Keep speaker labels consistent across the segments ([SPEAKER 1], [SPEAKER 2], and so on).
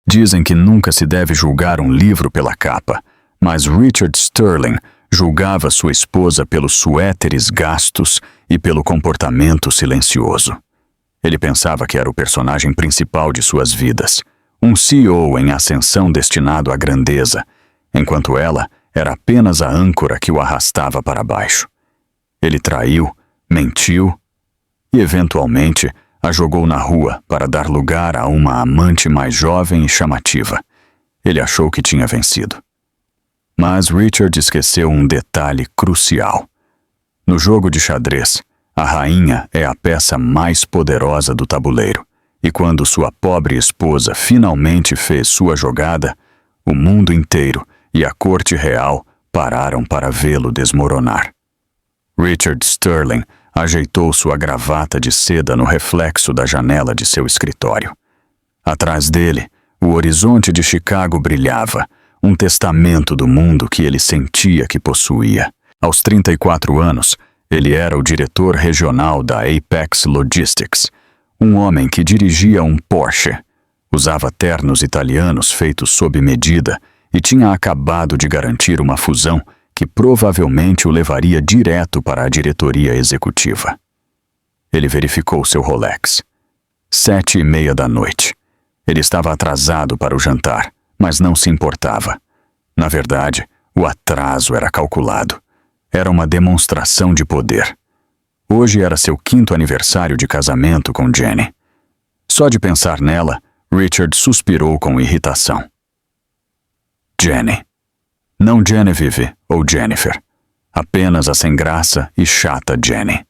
[SPEAKER 1] Dizem que nunca se deve julgar um livro pela capa, mas Richard Sterling julgava sua esposa pelos suéteres gastos e pelo comportamento silencioso. Ele pensava que era o personagem principal de suas vidas, um CEO em ascensão destinado à grandeza, enquanto ela era apenas a âncora que o arrastava para baixo. Ele traiu, mentiu e, eventualmente, a jogou na rua para dar lugar a uma amante mais jovem e chamativa. Ele achou que tinha vencido. Mas Richard esqueceu um detalhe crucial. No jogo de xadrez, a rainha é a peça mais poderosa do tabuleiro, e quando sua pobre esposa finalmente fez sua jogada, o mundo inteiro e a corte real pararam para vê-lo desmoronar. Richard Sterling ajeitou sua gravata de seda no reflexo da janela de seu escritório. Atrás dele, o horizonte de Chicago brilhava, um testamento do mundo que ele sentia que possuía. Aos 34 anos, ele era o diretor regional da Apex Logistics, um homem que dirigia um Porsche, usava ternos italianos feitos sob medida e tinha acabado de garantir uma fusão que provavelmente o levaria direto para a diretoria executiva. Ele verificou seu Rolex. 7:30 da noite. Ele estava atrasado para o jantar, mas não se importava. Na verdade, o atraso era calculado. Era uma demonstração de poder. Hoje era seu 5º aniversário de casamento com Jenny. Só de pensar nela, Richard suspirou com irritação. Jenny. Não Genevieve ou Jennifer. Apenas a sem graça e chata Jenny.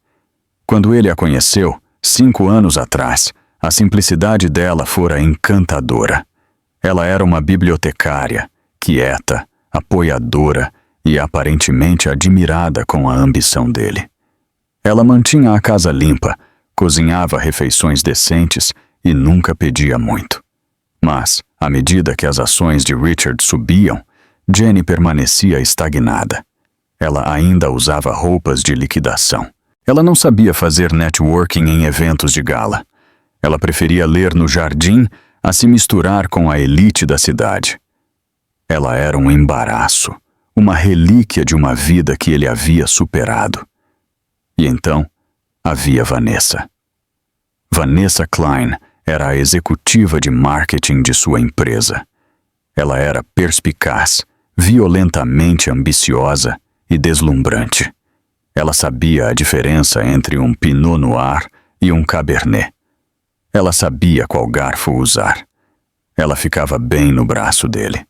[SPEAKER 1] Quando ele a conheceu, 5 anos atrás, a simplicidade dela fora encantadora. Ela era uma bibliotecária, quieta, apoiadora e aparentemente admirada com a ambição dele. Ela mantinha a casa limpa, cozinhava refeições decentes e nunca pedia muito. Mas, à medida que as ações de Richard subiam, Jenny permanecia estagnada. Ela ainda usava roupas de liquidação. Ela não sabia fazer networking em eventos de gala. Ela preferia ler no jardim a se misturar com a elite da cidade. Ela era um embaraço, uma relíquia de uma vida que ele havia superado. E então, havia Vanessa. Vanessa Klein era a executiva de marketing de sua empresa. Ela era perspicaz, violentamente ambiciosa e deslumbrante. Ela sabia a diferença entre um Pinot Noir e um Cabernet. Ela sabia qual garfo usar. Ela ficava bem no braço dele.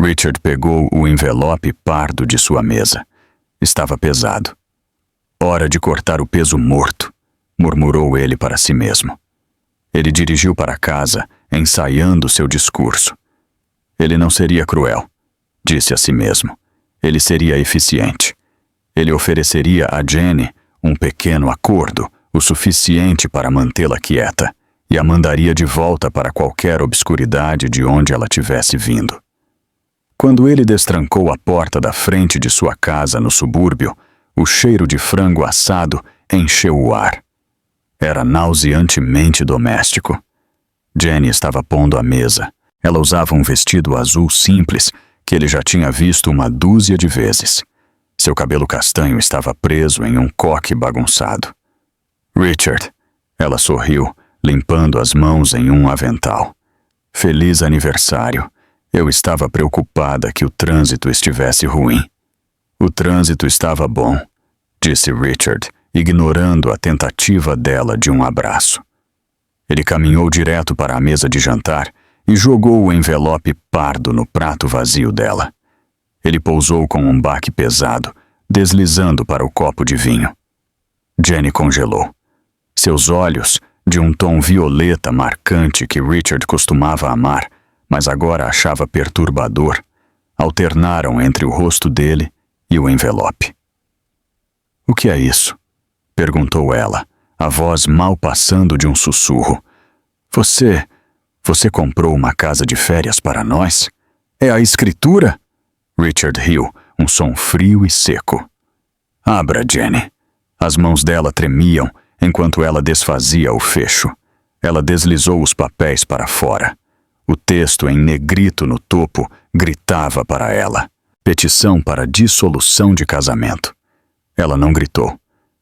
[SPEAKER 1] Richard pegou o envelope pardo de sua mesa. Estava pesado. Hora de cortar o peso morto, murmurou ele para si mesmo. Ele dirigiu para casa, ensaiando seu discurso. Ele não seria cruel, disse a si mesmo. Ele seria eficiente. Ele ofereceria a Jenny um pequeno acordo, o suficiente para mantê-la quieta, e a mandaria de volta para qualquer obscuridade de onde ela tivesse vindo. Quando ele destrancou a porta da frente de sua casa no subúrbio, o cheiro de frango assado encheu o ar. Era nauseantemente doméstico. Jenny estava pondo a mesa. Ela usava um vestido azul simples que ele já tinha visto uma dúzia de vezes. Seu cabelo castanho estava preso em um coque bagunçado. Richard, ela sorriu, limpando as mãos em um avental. Feliz aniversário. Eu estava preocupada que o trânsito estivesse ruim. O trânsito estava bom, disse Richard, ignorando a tentativa dela de um abraço. Ele caminhou direto para a mesa de jantar e jogou o envelope pardo no prato vazio dela. Ele pousou com um baque pesado, deslizando para o copo de vinho. Jenny congelou. Seus olhos, de um tom violeta marcante que Richard costumava amar, mas agora achava perturbador, alternaram entre o rosto dele e o envelope. "O que é isso?" perguntou ela, a voz mal passando de um sussurro. Você comprou uma casa de férias para nós? É a escritura?" Richard riu, um som frio e seco. "Abra, Jenny." As mãos dela tremiam enquanto ela desfazia o fecho. Ela deslizou os papéis para fora. O texto em negrito no topo gritava para ela: petição para dissolução de casamento. Ela não gritou.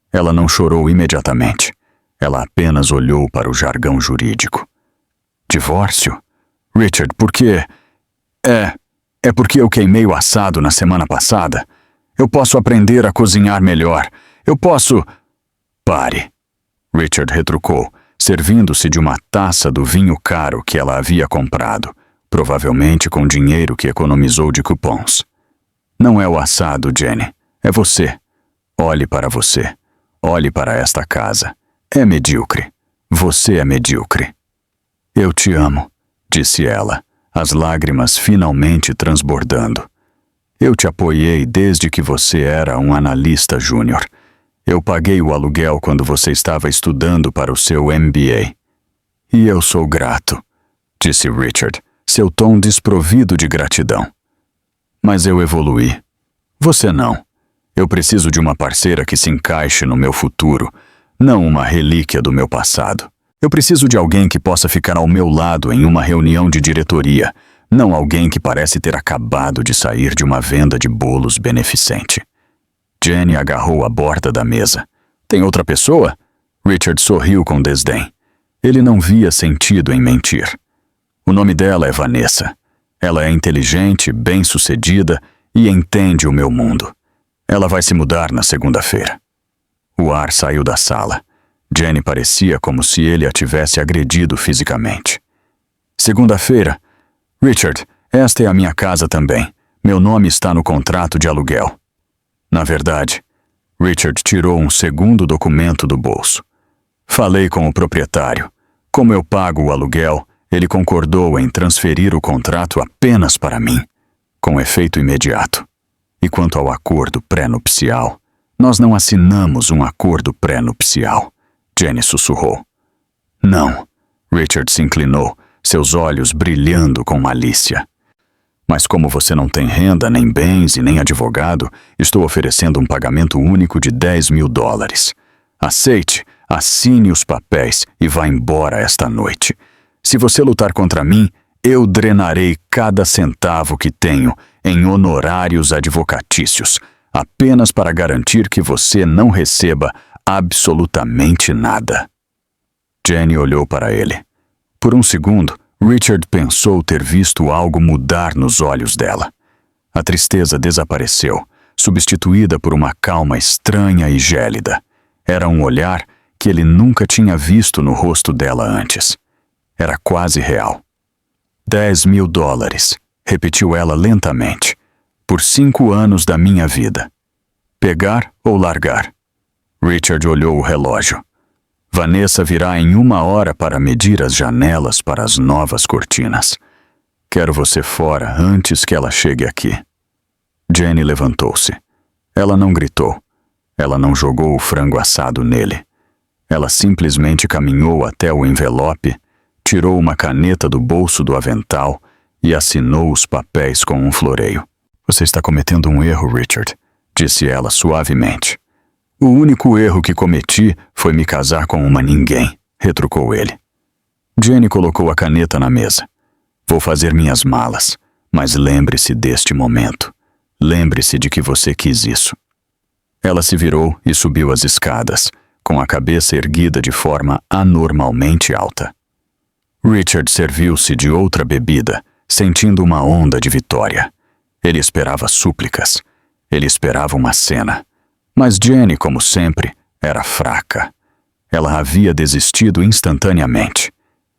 [SPEAKER 1] Ela não chorou imediatamente. Ela apenas olhou para o jargão jurídico. Divórcio? Richard, por quê? É porque eu queimei o assado na semana passada. Eu posso aprender a cozinhar melhor. Eu posso... Pare. Richard retrucou, servindo-se de uma taça do vinho caro que ela havia comprado, provavelmente com dinheiro que economizou de cupons. Não é o assado, Jenny. É você. Olhe para você. Olhe para esta casa. É medíocre. Você é medíocre. Eu te amo, disse ela, as lágrimas finalmente transbordando. Eu te apoiei desde que você era um analista júnior. Eu paguei o aluguel quando você estava estudando para o seu MBA. E eu sou grato, disse Richard, seu tom desprovido de gratidão. Mas eu evoluí. Você não. Eu preciso de uma parceira que se encaixe no meu futuro, não uma relíquia do meu passado. Eu preciso de alguém que possa ficar ao meu lado em uma reunião de diretoria, não alguém que parece ter acabado de sair de uma venda de bolos beneficente. Jenny agarrou a borda da mesa. Tem outra pessoa? Richard sorriu com desdém. Ele não via sentido em mentir. O nome dela é Vanessa. Ela é inteligente, bem-sucedida e entende o meu mundo. Ela vai se mudar na segunda-feira. O ar saiu da sala. Jenny parecia como se ele a tivesse agredido fisicamente. Segunda-feira? Richard, esta é a minha casa também. Meu nome está no contrato de aluguel. Na verdade, Richard tirou um segundo documento do bolso. Falei com o proprietário. Como eu pago o aluguel, ele concordou em transferir o contrato apenas para mim, com efeito imediato. E quanto ao acordo pré-nupcial, nós não assinamos um acordo pré-nupcial, Jenny sussurrou. Não, Richard se inclinou, seus olhos brilhando com malícia. Mas como você não tem renda, nem bens e nem advogado, estou oferecendo um pagamento único de $10.000. Aceite, assine os papéis e vá embora esta noite. Se você lutar contra mim, eu drenarei cada centavo que tenho em honorários advocatícios, apenas para garantir que você não receba absolutamente nada. Jenny olhou para ele. Por um segundo, Richard pensou ter visto algo mudar nos olhos dela. A tristeza desapareceu, substituída por uma calma estranha e gélida. Era um olhar que ele nunca tinha visto no rosto dela antes. Era quase real. $10.000, repetiu ela lentamente. Por 5 anos da minha vida. Pegar ou largar? Richard olhou o relógio. Vanessa virá em 1 hora para medir as janelas para as novas cortinas. Quero você fora antes que ela chegue aqui. Jenny levantou-se. Ela não gritou. Ela não jogou o frango assado nele. Ela simplesmente caminhou até o envelope, tirou uma caneta do bolso do avental e assinou os papéis com um floreio. Você está cometendo um erro, Richard, disse ela suavemente. O único erro que cometi foi me casar com uma ninguém, retrucou ele. Jenny colocou a caneta na mesa. Vou fazer minhas malas, mas lembre-se deste momento. Lembre-se de que você quis isso. Ela se virou e subiu as escadas, com a cabeça erguida de forma anormalmente alta. Richard serviu-se de outra bebida, sentindo uma onda de vitória. Ele esperava súplicas. Ele esperava uma cena. Mas Jenny, como sempre, era fraca. Ela havia desistido instantaneamente.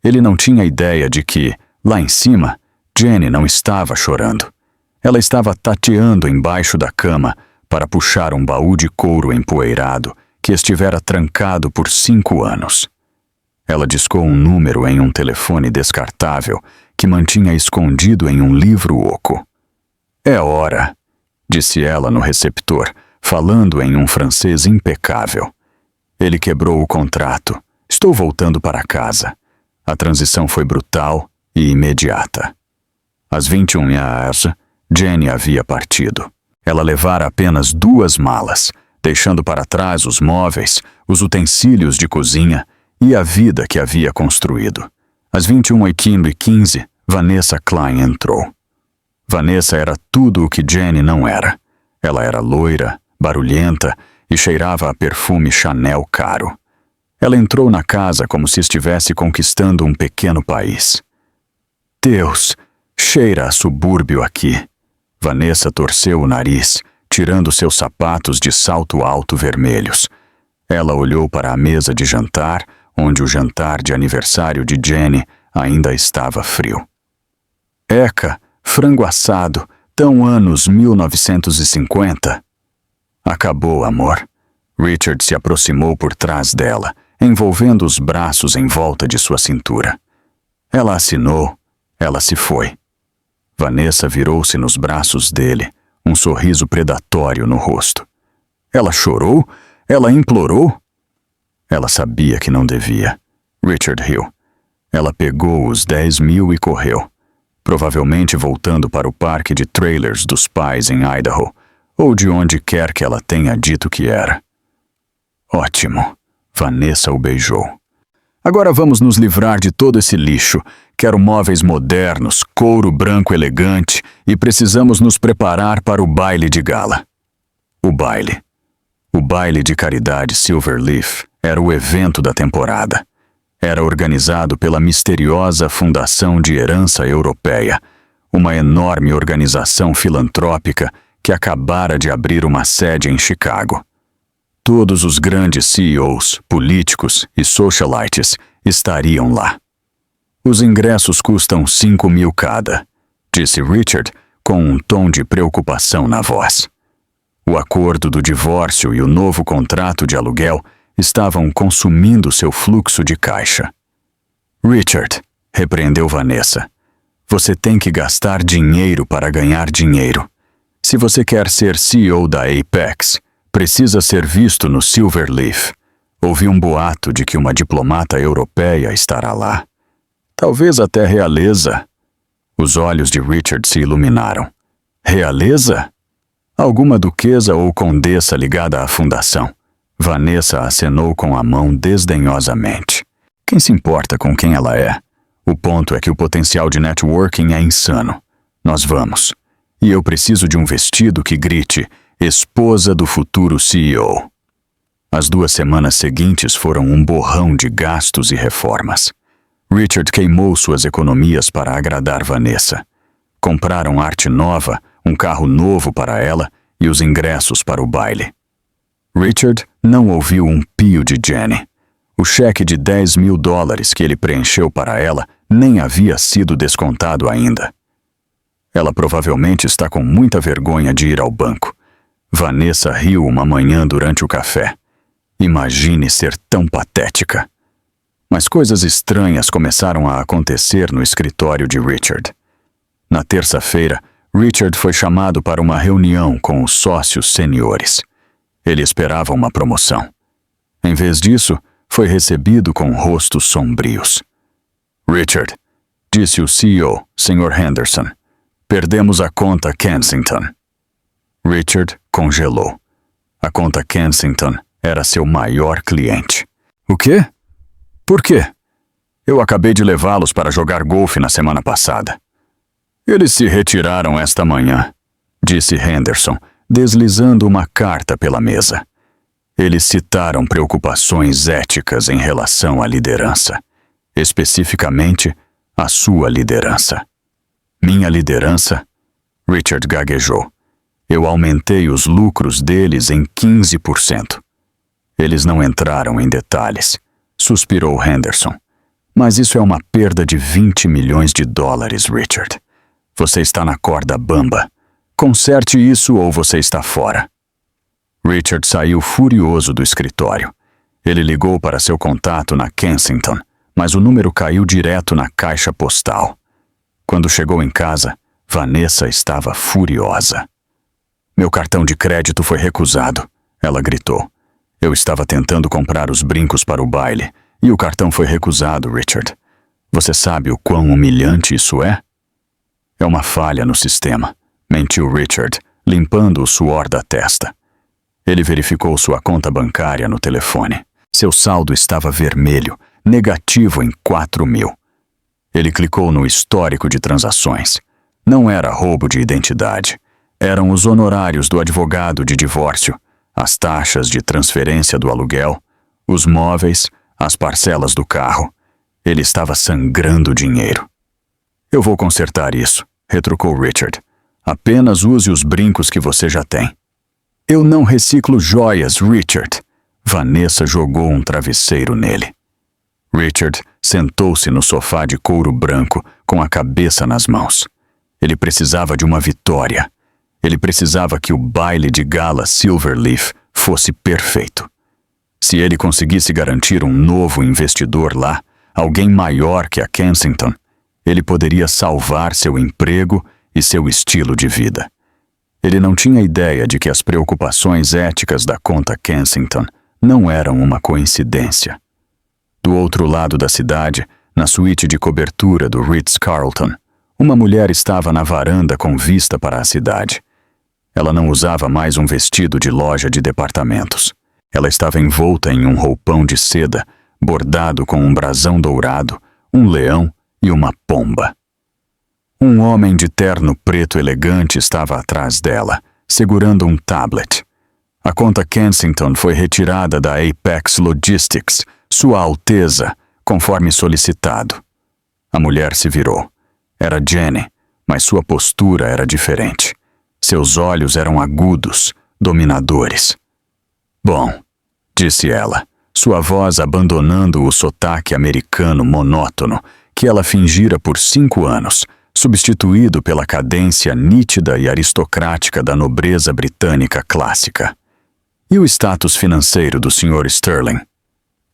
[SPEAKER 1] Ele não tinha ideia de que, lá em cima, Jenny não estava chorando. Ela estava tateando embaixo da cama para puxar um baú de couro empoeirado que estivera trancado por 5 anos. Ela discou um número em um telefone descartável que mantinha escondido em um livro oco. É hora, disse ela no receptor, falando em um francês impecável. Ele quebrou o contrato. Estou voltando para casa. A transição foi brutal e imediata. Às 21h, Jenny havia partido. Ela levara apenas 2 malas, deixando para trás os móveis, os utensílios de cozinha e a vida que havia construído. Às 21h15, Vanessa Klein entrou. Vanessa era tudo o que Jenny não era. Ela era loira, barulhenta e cheirava a perfume Chanel caro. Ela entrou na casa como se estivesse conquistando um pequeno país. Deus, cheira a subúrbio aqui. Vanessa torceu o nariz, tirando seus sapatos de salto alto vermelhos. Ela olhou para a mesa de jantar, onde o jantar de aniversário de Jenny ainda estava frio. Eca, frango assado, tão anos 1950. Acabou, amor. Richard se aproximou por trás dela, envolvendo os braços em volta de sua cintura. Ela assinou, ela se foi. Vanessa virou-se nos braços dele, um sorriso predatório no rosto. Ela chorou? Ela implorou? Ela sabia que não devia. Richard riu. Ela pegou os 10 mil e correu, provavelmente voltando para o parque de trailers dos pais em Idaho, ou de onde quer que ela tenha dito que era. Ótimo. Vanessa o beijou. Agora vamos nos livrar de todo esse lixo. Quero móveis modernos, couro branco elegante e precisamos nos preparar para o baile de gala. O baile. O baile de caridade Silverleaf era o evento da temporada. Era organizado pela misteriosa Fundação de Herança Europeia, uma enorme organização filantrópica que acabara de abrir uma sede em Chicago. Todos os grandes CEOs, políticos e socialites estariam lá. Os ingressos custam 5 mil cada, disse Richard com um tom de preocupação na voz. O acordo do divórcio e o novo contrato de aluguel estavam consumindo seu fluxo de caixa. Richard, repreendeu Vanessa, você tem que gastar dinheiro para ganhar dinheiro. Se você quer ser CEO da Apex, precisa ser visto no Silverleaf. Ouvi um boato de que uma diplomata europeia estará lá. Talvez até realeza. Os olhos de Richard se iluminaram. Realeza? Alguma duquesa ou condessa ligada à fundação. Vanessa acenou com a mão desdenhosamente. Quem se importa com quem ela é? O ponto é que o potencial de networking é insano. Nós vamos. E eu preciso de um vestido que grite esposa do futuro CEO. As 2 semanas seguintes foram um borrão de gastos e reformas. Richard queimou suas economias para agradar Vanessa. Compraram arte nova, um carro novo para ela e os ingressos para o baile. Richard não ouviu um pio de Jenny. O cheque de 10 mil dólares que ele preencheu para ela nem havia sido descontado ainda. Ela provavelmente está com muita vergonha de ir ao banco. Vanessa riu uma manhã durante o café. Imagine ser tão patética. Mas coisas estranhas começaram a acontecer no escritório de Richard. Na terça-feira, Richard foi chamado para uma reunião com os sócios seniores. Ele esperava uma promoção. Em vez disso, foi recebido com rostos sombrios. Richard, disse o CEO, Sr. Henderson, perdemos a conta Kensington. Richard congelou. A conta Kensington era seu maior cliente. O quê? Por quê? Eu acabei de levá-los para jogar golfe na semana passada. Eles se retiraram esta manhã, disse Henderson, deslizando uma carta pela mesa. Eles citaram preocupações éticas em relação à liderança, especificamente a sua liderança. Minha liderança? Richard gaguejou. Eu aumentei os lucros deles em 15%. Eles não entraram em detalhes, suspirou Henderson. Mas isso é uma perda de 20 milhões de dólares, Richard. Você está na corda bamba. Conserte isso ou você está fora. Richard saiu furioso do escritório. Ele ligou para seu contato na Kensington, mas o número caiu direto na caixa postal. Quando chegou em casa, Vanessa estava furiosa. Meu cartão de crédito foi recusado, ela gritou. Eu estava tentando comprar os brincos para o baile e o cartão foi recusado, Richard. Você sabe o quão humilhante isso é? É uma falha no sistema, mentiu Richard, limpando o suor da testa. Ele verificou sua conta bancária no telefone. Seu saldo estava vermelho, negativo em 4 mil. Ele clicou no histórico de transações. Não era roubo de identidade. Eram os honorários do advogado de divórcio, as taxas de transferência do aluguel, os móveis, as parcelas do carro. Ele estava sangrando dinheiro. Eu vou consertar isso, retrucou Richard. Apenas use os brincos que você já tem. Eu não reciclo joias, Richard. Vanessa jogou um travesseiro nele. Richard sentou-se no sofá de couro branco com a cabeça nas mãos. Ele precisava de uma vitória. Ele precisava que o baile de gala Silverleaf fosse perfeito. Se ele conseguisse garantir um novo investidor lá, alguém maior que a Kensington, ele poderia salvar seu emprego e seu estilo de vida. Ele não tinha ideia de que as preocupações éticas da conta Kensington não eram uma coincidência. Do outro lado da cidade, na suíte de cobertura do Ritz-Carlton, uma mulher estava na varanda com vista para a cidade. Ela não usava mais um vestido de loja de departamentos. Ela estava envolta em um roupão de seda, bordado com um brasão dourado, um leão e uma pomba. Um homem de terno preto elegante estava atrás dela, segurando um tablet. A conta Kensington foi retirada da Apex Logistics, Sua Alteza, conforme solicitado. A mulher se virou. Era Jenny, mas sua postura era diferente. Seus olhos eram agudos, dominadores. Bom, disse ela, sua voz abandonando o sotaque americano monótono que ela fingira por 5 anos, substituído pela cadência nítida e aristocrática da nobreza britânica clássica. E o status financeiro do Sr. Sterling?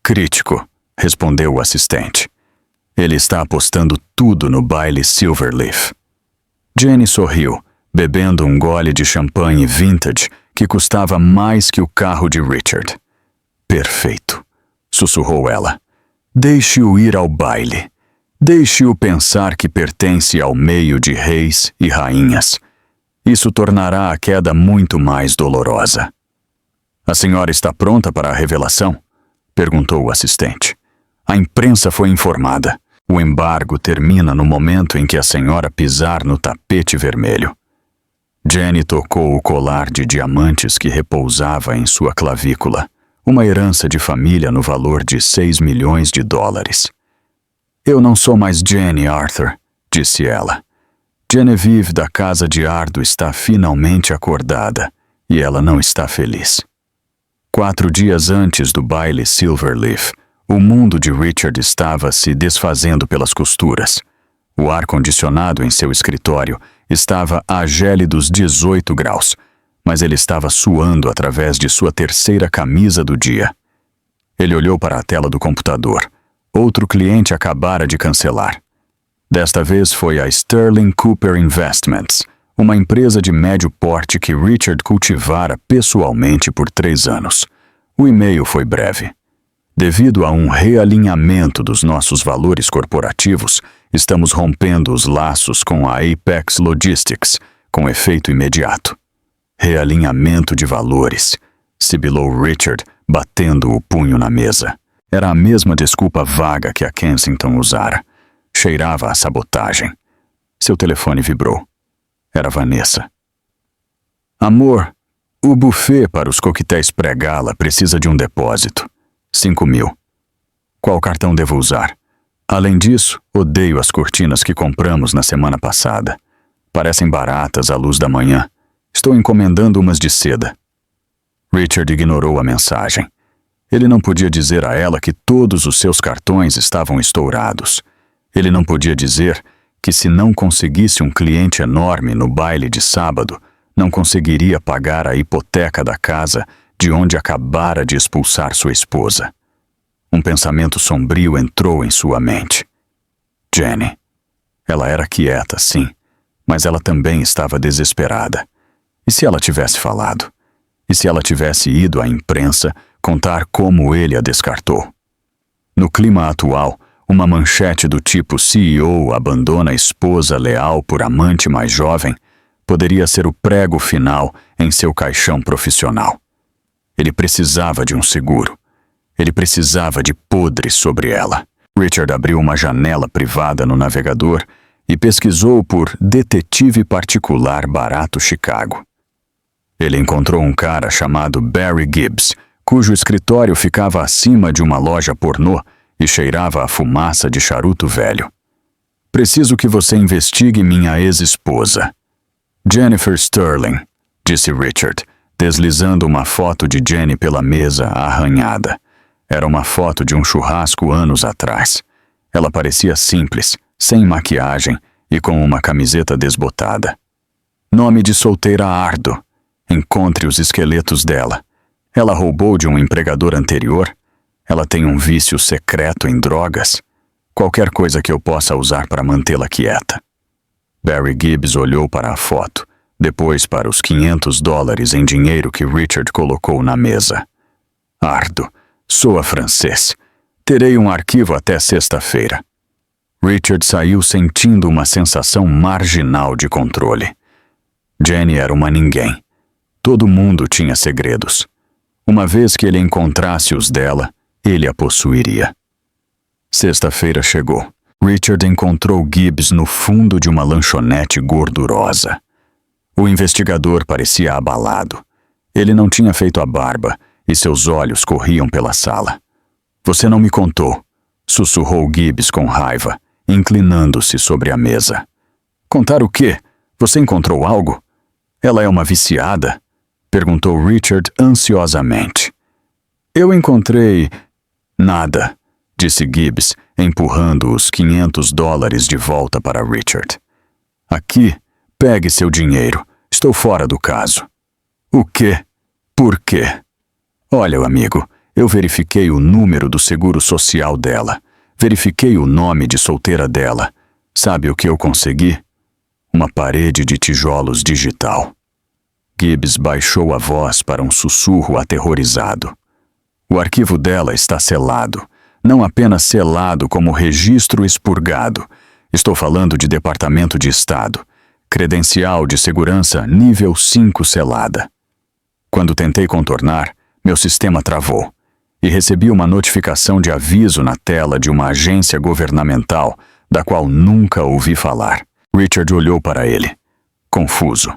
[SPEAKER 1] Crítico, respondeu o assistente. Ele está apostando tudo no baile Silverleaf. Jenny sorriu, bebendo um gole de champanhe vintage que custava mais que o carro de Richard. Perfeito, sussurrou ela. Deixe-o ir ao baile. Deixe-o pensar que pertence ao meio de reis e rainhas. Isso tornará a queda muito mais dolorosa. A senhora está pronta para a revelação? Perguntou o assistente. A imprensa foi informada. O embargo termina no momento em que a senhora pisar no tapete vermelho. Jenny tocou o colar de diamantes que repousava em sua clavícula, uma herança de família no valor de $6 milhões. Eu não sou mais Jenny, Arthur, disse ela. Genevieve da Casa de Ardo está finalmente acordada e ela não está feliz. 4 dias antes do baile Silverleaf, o mundo de Richard estava se desfazendo pelas costuras. O ar-condicionado em seu escritório estava a gélidos 18 graus, mas ele estava suando através de sua 3ª camisa do dia. Ele olhou para a tela do computador. Outro cliente acabara de cancelar. Desta vez foi a Sterling Cooper Investments, uma empresa de médio porte que Richard cultivara pessoalmente por 3 anos. O e-mail foi breve. Devido a um realinhamento dos nossos valores corporativos, estamos rompendo os laços com a Apex Logistics, com efeito imediato. Realinhamento de valores, sibilou Richard, batendo o punho na mesa. Era a mesma desculpa vaga que a Kensington usara. Cheirava a sabotagem. Seu telefone vibrou. Era Vanessa. Amor, o buffet para os coquetéis pré-gala precisa de um depósito. 5.000. Qual cartão devo usar? Além disso, odeio as cortinas que compramos na semana passada. Parecem baratas à luz da manhã. Estou encomendando umas de seda. Richard ignorou a mensagem. Ele não podia dizer a ela que todos os seus cartões estavam estourados. Ele não podia dizer que se não conseguisse um cliente enorme no baile de sábado, não conseguiria pagar a hipoteca da casa de onde acabara de expulsar sua esposa. Um pensamento sombrio entrou em sua mente. Jenny. Ela era quieta, sim, mas ela também estava desesperada. E se ela tivesse falado? E se ela tivesse ido à imprensa contar como ele a descartou? No clima atual, uma manchete do tipo CEO abandona esposa leal por amante mais jovem poderia ser o prego final em seu caixão profissional. Ele precisava de um seguro. Ele precisava de podre sobre ela. Richard abriu uma janela privada no navegador e pesquisou por detetive particular barato Chicago. Ele encontrou um cara chamado Barry Gibbs, cujo escritório ficava acima de uma loja pornô e cheirava a fumaça de charuto velho. Preciso que você investigue minha ex-esposa. Jennifer Sterling, disse Richard, deslizando uma foto de Jenny pela mesa arranhada. Era uma foto de um churrasco anos atrás. Ela parecia simples, sem maquiagem e com uma camiseta desbotada. Nome de solteira árduo. Encontre os esqueletos dela. Ela roubou de um empregador anterior? Ela tem um vício secreto em drogas? Qualquer coisa que eu possa usar para mantê-la quieta. Barry Gibbs olhou para a foto, depois para os $500 em dinheiro que Richard colocou na mesa. Ardo, soa francês. Terei um arquivo até sexta-feira. Richard saiu sentindo uma sensação marginal de controle. Jenny era uma ninguém. Todo mundo tinha segredos. Uma vez que ele encontrasse os dela, ele a possuiria. Sexta-feira chegou. Richard encontrou Gibbs no fundo de uma lanchonete gordurosa. O investigador parecia abalado. Ele não tinha feito a barba e seus olhos corriam pela sala. Você não me contou, sussurrou Gibbs com raiva, inclinando-se sobre a mesa. Contar o quê? Você encontrou algo? Ela é uma viciada? Perguntou Richard ansiosamente. Eu encontrei... nada, disse Gibbs, empurrando os $500 de volta para Richard. Aqui, pegue seu dinheiro. Estou fora do caso. O quê? Por quê? Olha, amigo, eu verifiquei o número do seguro social dela. Verifiquei o nome de solteira dela. Sabe o que eu consegui? Uma parede de tijolos digital. Gibbs baixou a voz para um sussurro aterrorizado. O arquivo dela está selado. Não apenas selado como registro expurgado. Estou falando de Departamento de Estado. Credencial de segurança nível 5 selada. Quando tentei contornar, meu sistema travou e recebi uma notificação de aviso na tela de uma agência governamental da qual nunca ouvi falar. Richard olhou para ele, confuso.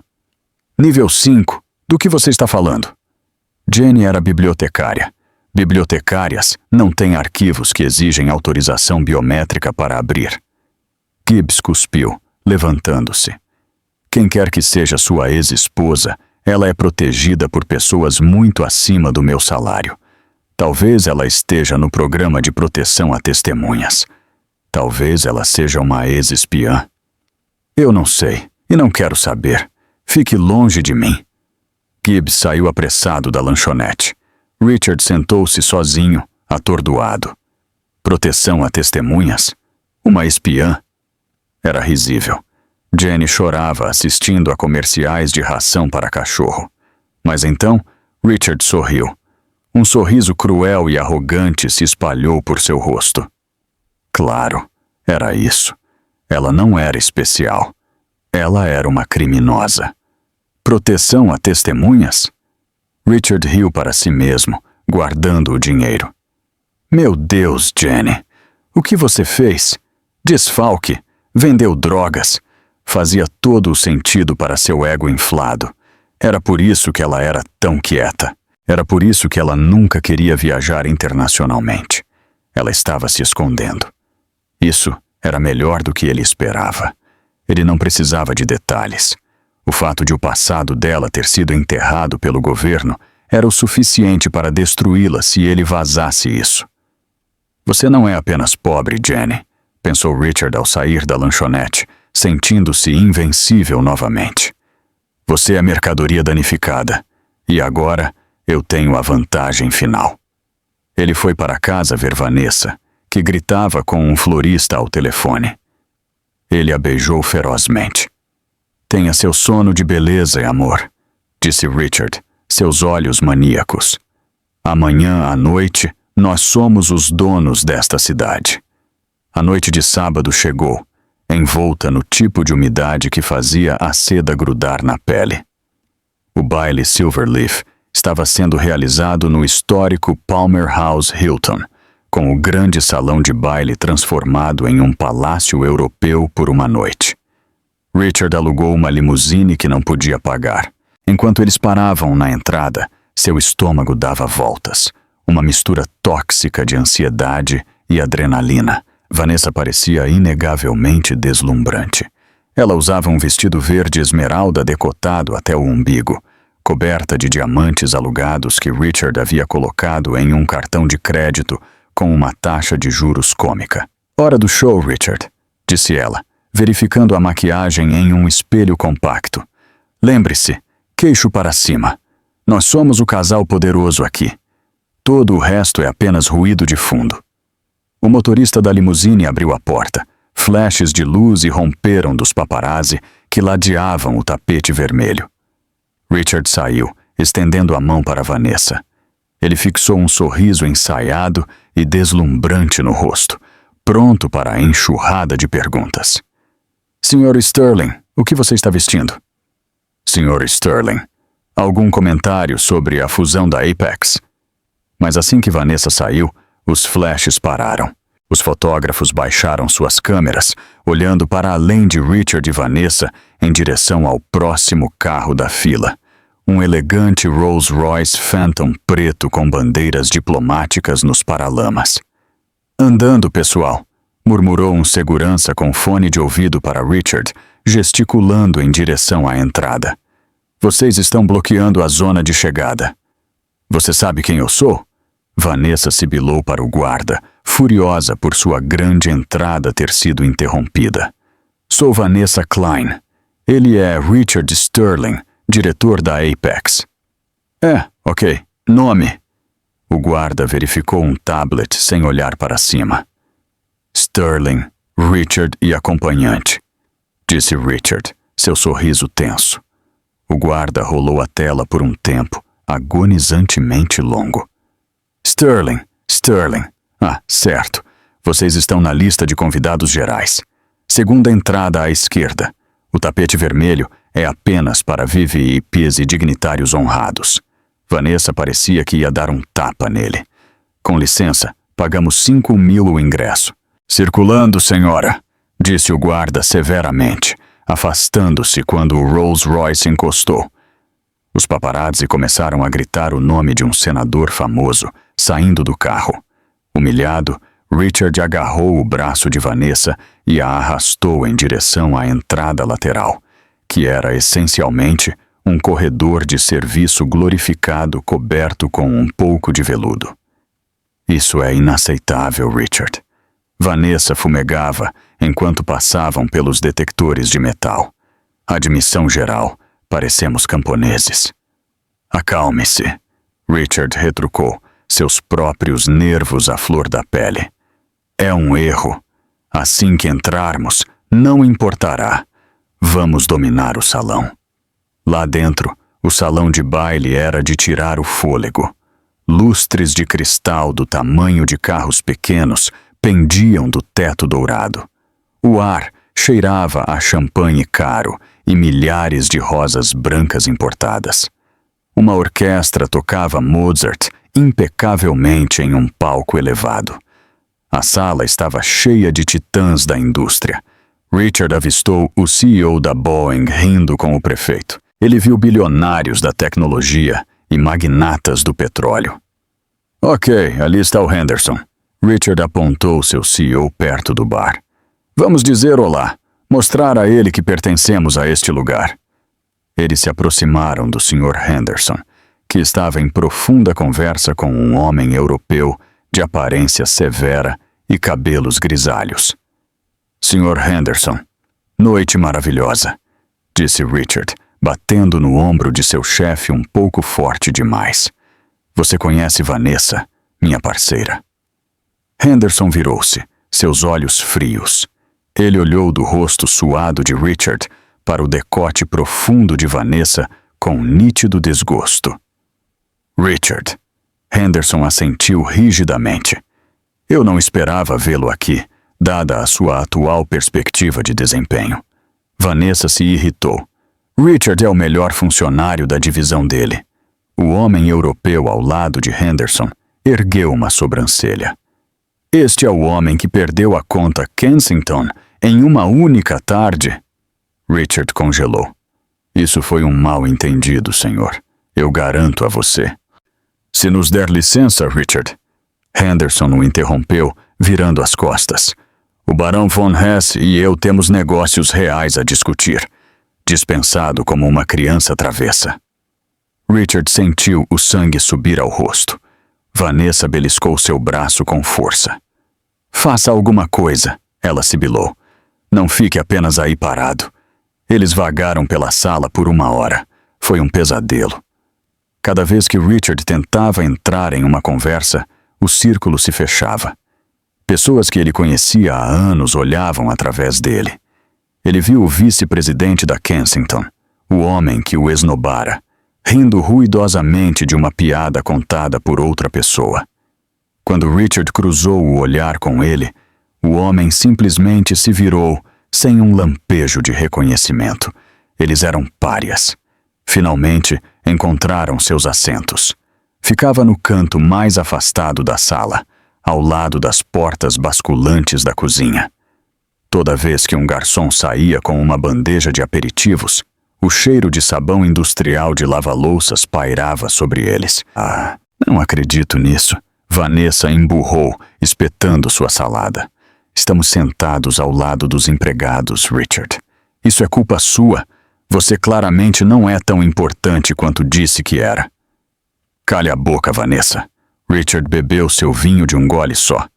[SPEAKER 1] Nível 5? Do que você está falando? Jenny era bibliotecária. Bibliotecárias não têm arquivos que exigem autorização biométrica para abrir. Gibbs cuspiu, levantando-se. Quem quer que seja sua ex-esposa, ela é protegida por pessoas muito acima do meu salário. Talvez ela esteja no programa de proteção a testemunhas. Talvez ela seja uma ex-espiã. Eu não sei, e não quero saber. Fique longe de mim. Gibbs saiu apressado da lanchonete. Richard sentou-se sozinho, atordoado. Proteção a testemunhas? Uma espiã? Era risível. Jenny chorava assistindo a comerciais de ração para cachorro. Mas então, Richard sorriu. Um sorriso cruel e arrogante se espalhou por seu rosto. Claro, era isso. Ela não era especial. Ela era uma criminosa. Proteção a testemunhas? Richard riu para si mesmo, guardando o dinheiro. Meu Deus, Jenny, o que você fez? Desfalque, vendeu drogas. Fazia todo o sentido para seu ego inflado. Era por isso que ela era tão quieta. Era por isso que ela nunca queria viajar internacionalmente. Ela estava se escondendo. Isso era melhor do que ele esperava. Ele não precisava de detalhes. O fato de o passado dela ter sido enterrado pelo governo era o suficiente para destruí-la se ele vazasse isso. Você não é apenas pobre, Jenny, pensou Richard ao sair da lanchonete, sentindo-se invencível novamente. Você é mercadoria danificada, e agora eu tenho a vantagem final. Ele foi para casa ver Vanessa, que gritava com um florista ao telefone. Ele a beijou ferozmente. Tenha seu sono de beleza, amor, disse Richard, seus olhos maníacos. Amanhã à noite, nós somos os donos desta cidade. A noite de sábado chegou, envolta no tipo de umidade que fazia a seda grudar na pele. O baile Silverleaf estava sendo realizado no histórico Palmer House Hilton, com o grande salão de baile transformado em um palácio europeu por uma noite. Richard alugou uma limusine que não podia pagar. Enquanto eles paravam na entrada, seu estômago dava voltas. Uma mistura tóxica de ansiedade e adrenalina. Vanessa parecia inegavelmente deslumbrante. Ela usava um vestido verde esmeralda decotado até o umbigo, coberta de diamantes alugados que Richard havia colocado em um cartão de crédito com uma taxa de juros cômica. "Hora do show, Richard", disse ela, verificando a maquiagem em um espelho compacto. "Lembre-se, queixo para cima. Nós somos o casal poderoso aqui. Todo o resto é apenas ruído de fundo." O motorista da limusine abriu a porta. Flashes de luz irromperam dos paparazzi que ladeavam o tapete vermelho. Richard saiu, estendendo a mão para Vanessa. Ele fixou um sorriso ensaiado e deslumbrante no rosto, pronto para a enxurrada de perguntas. "Sr. Sterling, o que você está vestindo?" "Sr. Sterling, algum comentário sobre a fusão da Apex?" Mas assim que Vanessa saiu, os flashes pararam. Os fotógrafos baixaram suas câmeras, olhando para além de Richard e Vanessa em direção ao próximo carro da fila. Um elegante Rolls-Royce Phantom preto com bandeiras diplomáticas nos paralamas. "Andando, pessoal", murmurou um segurança com fone de ouvido para Richard, gesticulando em direção à entrada. "Vocês estão bloqueando a zona de chegada." "Você sabe quem eu sou?" Vanessa sibilou para o guarda, furiosa por sua grande entrada ter sido interrompida. "Sou Vanessa Klein. Ele é Richard Sterling, diretor da Apex." Ok. Nome?" O guarda verificou um tablet sem olhar para cima. "Sterling, Richard e acompanhante", disse Richard, seu sorriso tenso. O guarda rolou a tela por um tempo, agonizantemente longo. Sterling. Ah, certo. Vocês estão na lista de convidados gerais. Segunda entrada à esquerda. O tapete vermelho é apenas para VVIPs e dignitários honrados." Vanessa parecia que ia dar um tapa nele. "Com licença, pagamos 5.000 o ingresso." "Circulando, senhora", disse o guarda severamente, afastando-se quando o Rolls-Royce encostou. Os paparazzi começaram a gritar o nome de um senador famoso, saindo do carro. Humilhado, Richard agarrou o braço de Vanessa e a arrastou em direção à entrada lateral, que era essencialmente um corredor de serviço glorificado coberto com um pouco de veludo. "Isso é inaceitável, Richard." Vanessa fumegava enquanto passavam pelos detectores de metal. "Admissão geral. Parecemos camponeses." "Acalme-se", Richard retrucou, seus próprios nervos à flor da pele. "É um erro. Assim que entrarmos, não importará. Vamos dominar o salão." Lá dentro, o salão de baile era de tirar o fôlego. Lustres de cristal do tamanho de carros pequenos pendiam do teto dourado. O ar cheirava a champanhe caro e milhares de rosas brancas importadas. Uma orquestra tocava Mozart impecavelmente em um palco elevado. A sala estava cheia de titãs da indústria. Richard avistou o CEO da Boeing rindo com o prefeito. Ele viu bilionários da tecnologia e magnatas do petróleo. "Ok, ali está o Henderson." Richard apontou seu CEO perto do bar. "Vamos dizer olá, mostrar a ele que pertencemos a este lugar." Eles se aproximaram do Sr. Henderson, que estava em profunda conversa com um homem europeu de aparência severa e cabelos grisalhos. "Sr. Henderson, noite maravilhosa", disse Richard, batendo no ombro de seu chefe um pouco forte demais. "Você conhece Vanessa, minha parceira?" Henderson virou-se, seus olhos frios. Ele olhou do rosto suado de Richard para o decote profundo de Vanessa com nítido desgosto. "Richard." Henderson assentiu rigidamente. "Eu não esperava vê-lo aqui, dada a sua atual perspectiva de desempenho." Vanessa se irritou. Richard é o melhor funcionário da divisão dele. O homem europeu ao lado de Henderson ergueu uma sobrancelha. Este é o homem que perdeu a conta Kensington em uma única tarde. Richard congelou. Isso foi um mal-entendido, senhor. Eu garanto a você. Se nos der licença, Richard. Henderson o interrompeu, virando as costas. O barão von Hess e eu temos negócios reais a discutir. Dispensado como uma criança travessa. Richard sentiu o sangue subir ao rosto. Vanessa beliscou seu braço com força. Faça alguma coisa, ela sibilou. Não fique apenas aí parado. Eles vagaram pela sala por 1 hora. Foi um pesadelo. Cada vez que Richard tentava entrar em uma conversa, o círculo se fechava. Pessoas que ele conhecia há anos olhavam através dele. Ele viu o vice-presidente da Kensington, o homem que o esnobara, rindo ruidosamente de uma piada contada por outra pessoa. Quando Richard cruzou o olhar com ele, o homem simplesmente se virou, sem um lampejo de reconhecimento. Eles eram párias. Finalmente, encontraram seus assentos. Ficava no canto mais afastado da sala, ao lado das portas basculantes da cozinha. Toda vez que um garçom saía com uma bandeja de aperitivos, o cheiro de sabão industrial de lava-louças pairava sobre eles. Ah, não acredito nisso. Vanessa emburrou, espetando sua salada. Estamos sentados ao lado dos empregados, Richard. Isso é culpa sua. Você claramente não é tão importante quanto disse que era. Cale a boca, Vanessa. Richard bebeu seu vinho de um gole só.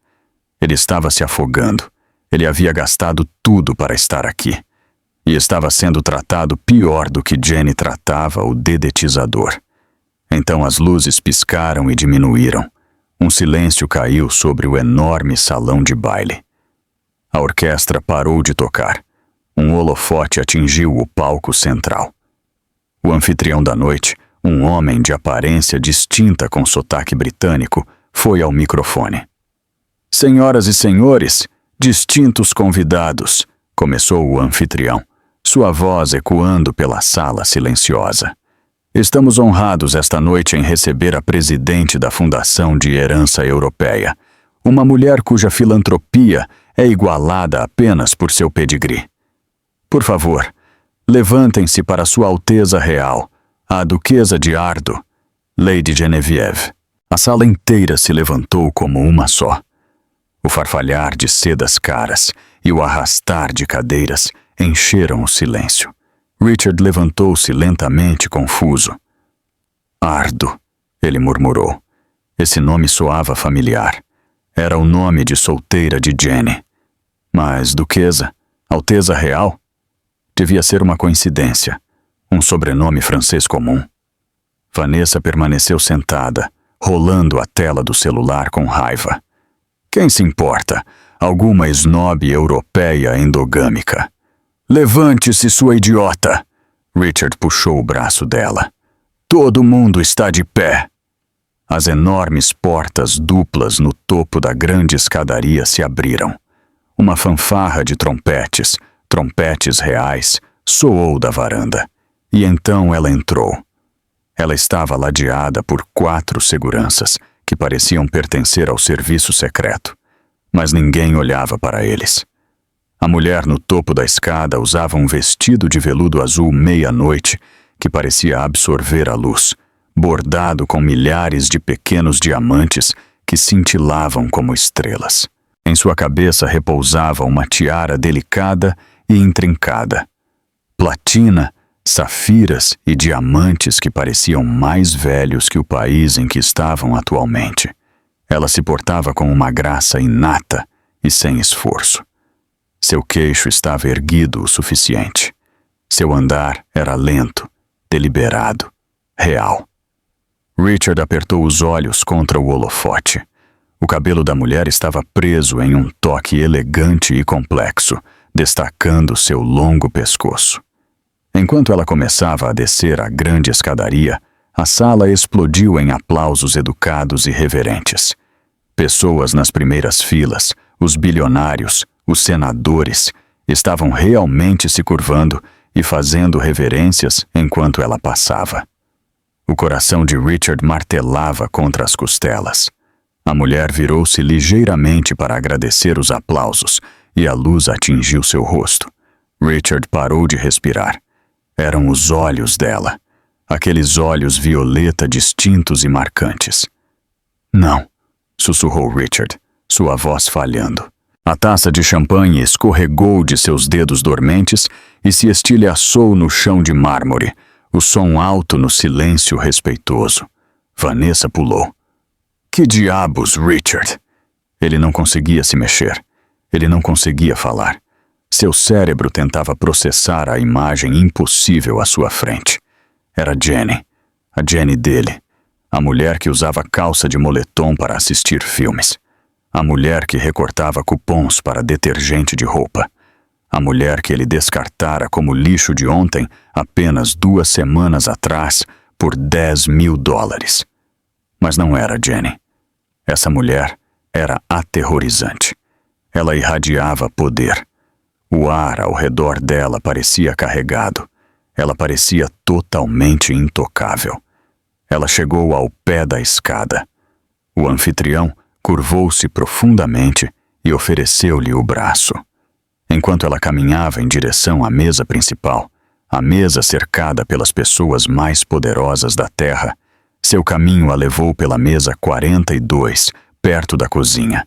[SPEAKER 1] Ele estava se afogando. Ele havia gastado tudo para estar aqui. E estava sendo tratado pior do que Jenny tratava o dedetizador. Então as luzes piscaram e diminuíram. Um silêncio caiu sobre o enorme salão de baile. A orquestra parou de tocar. Um holofote atingiu o palco central. O anfitrião da noite, um homem de aparência distinta com sotaque britânico, foi ao microfone. Senhoras e senhores, distintos convidados, começou o anfitrião, sua voz ecoando pela sala silenciosa. Estamos honrados esta noite em receber a presidente da Fundação de Herança Europeia, uma mulher cuja filantropia é igualada apenas por seu pedigree. Por favor, levantem-se para Sua Alteza Real, a Duquesa de Ardo, Lady Genevieve. A sala inteira se levantou como uma só. O farfalhar de sedas caras e o arrastar de cadeiras encheram o silêncio. Richard levantou-se lentamente, confuso. Ardo, ele murmurou. Esse nome soava familiar. Era o nome de solteira de Jenny. Mas Duquesa, Alteza Real? Devia ser uma coincidência. Um sobrenome francês comum. Vanessa permaneceu sentada, rolando a tela do celular com raiva. Quem se importa? Alguma snob europeia endogâmica. Levante-se, sua idiota! Richard puxou o braço dela. Todo mundo está de pé. As enormes portas duplas no topo da grande escadaria se abriram. Uma fanfarra de trompetes, trompetes reais, soou da varanda. E então ela entrou. Ela estava ladeada por 4 seguranças que pareciam pertencer ao serviço secreto, mas ninguém olhava para eles. A mulher no topo da escada usava um vestido de veludo azul meia-noite que parecia absorver a luz, bordado com milhares de pequenos diamantes que cintilavam como estrelas. Em sua cabeça repousava uma tiara delicada e intrincada. Platina, safiras e diamantes que pareciam mais velhos que o país em que estavam atualmente. Ela se portava com uma graça inata e sem esforço. Seu queixo estava erguido o suficiente. Seu andar era lento, deliberado, real. Richard apertou os olhos contra o holofote. O cabelo da mulher estava preso em um toque elegante e complexo, destacando seu longo pescoço. Enquanto ela começava a descer a grande escadaria, a sala explodiu em aplausos educados e reverentes. Pessoas nas primeiras filas, os bilionários, os senadores, estavam realmente se curvando e fazendo reverências enquanto ela passava. O coração de Richard martelava contra as costelas. A mulher virou-se ligeiramente para agradecer os aplausos e a luz atingiu seu rosto. Richard parou de respirar. Eram os olhos dela. Aqueles olhos violeta distintos e marcantes. Não, sussurrou Richard, sua voz falhando. A taça de champanhe escorregou de seus dedos dormentes e se estilhaçou no chão de mármore, o som alto no silêncio respeitoso. Vanessa pulou. Que diabos, Richard? Ele não conseguia se mexer. Ele não conseguia falar. Seu cérebro tentava processar a imagem impossível à sua frente. Era Jenny, a Jenny dele, a mulher que usava calça de moletom para assistir filmes, a mulher que recortava cupons para detergente de roupa, a mulher que ele descartara como lixo de ontem apenas 2 semanas atrás por $10.000. Mas não era Jenny. Essa mulher era aterrorizante. Ela irradiava poder. O ar ao redor dela parecia carregado. Ela parecia totalmente intocável. Ela chegou ao pé da escada. O anfitrião curvou-se profundamente e ofereceu-lhe o braço. Enquanto ela caminhava em direção à mesa principal, a mesa cercada pelas pessoas mais poderosas da terra, seu caminho a levou pela mesa 42, perto da cozinha.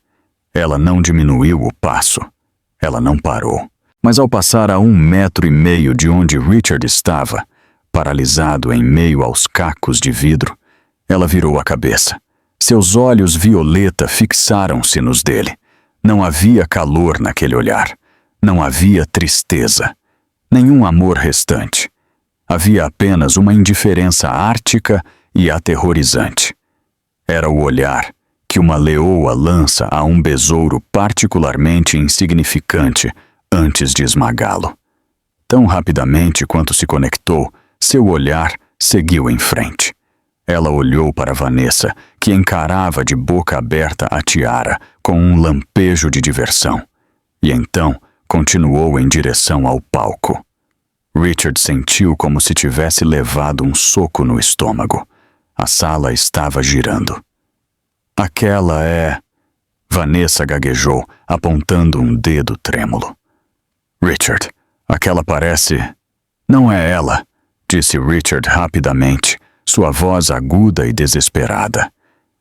[SPEAKER 1] Ela não diminuiu o passo. Ela não parou. Mas ao passar a 1,5 metros de onde Richard estava, paralisado em meio aos cacos de vidro, ela virou a cabeça. Seus olhos violeta fixaram-se nos dele. Não havia calor naquele olhar. Não havia tristeza. Nenhum amor restante. Havia apenas uma indiferença ártica e aterrorizante. Era o olhar que uma leoa lança a um besouro particularmente insignificante antes de esmagá-lo. Tão rapidamente quanto se conectou, seu olhar seguiu em frente. Ela olhou para Vanessa, que encarava de boca aberta a tiara com um lampejo de diversão. E então continuou em direção ao palco. Richard sentiu como se tivesse levado um soco no estômago. A sala estava girando. Aquela é... Vanessa gaguejou, apontando um dedo trêmulo. Richard, aquela parece... Não é ela, disse Richard rapidamente, sua voz aguda e desesperada.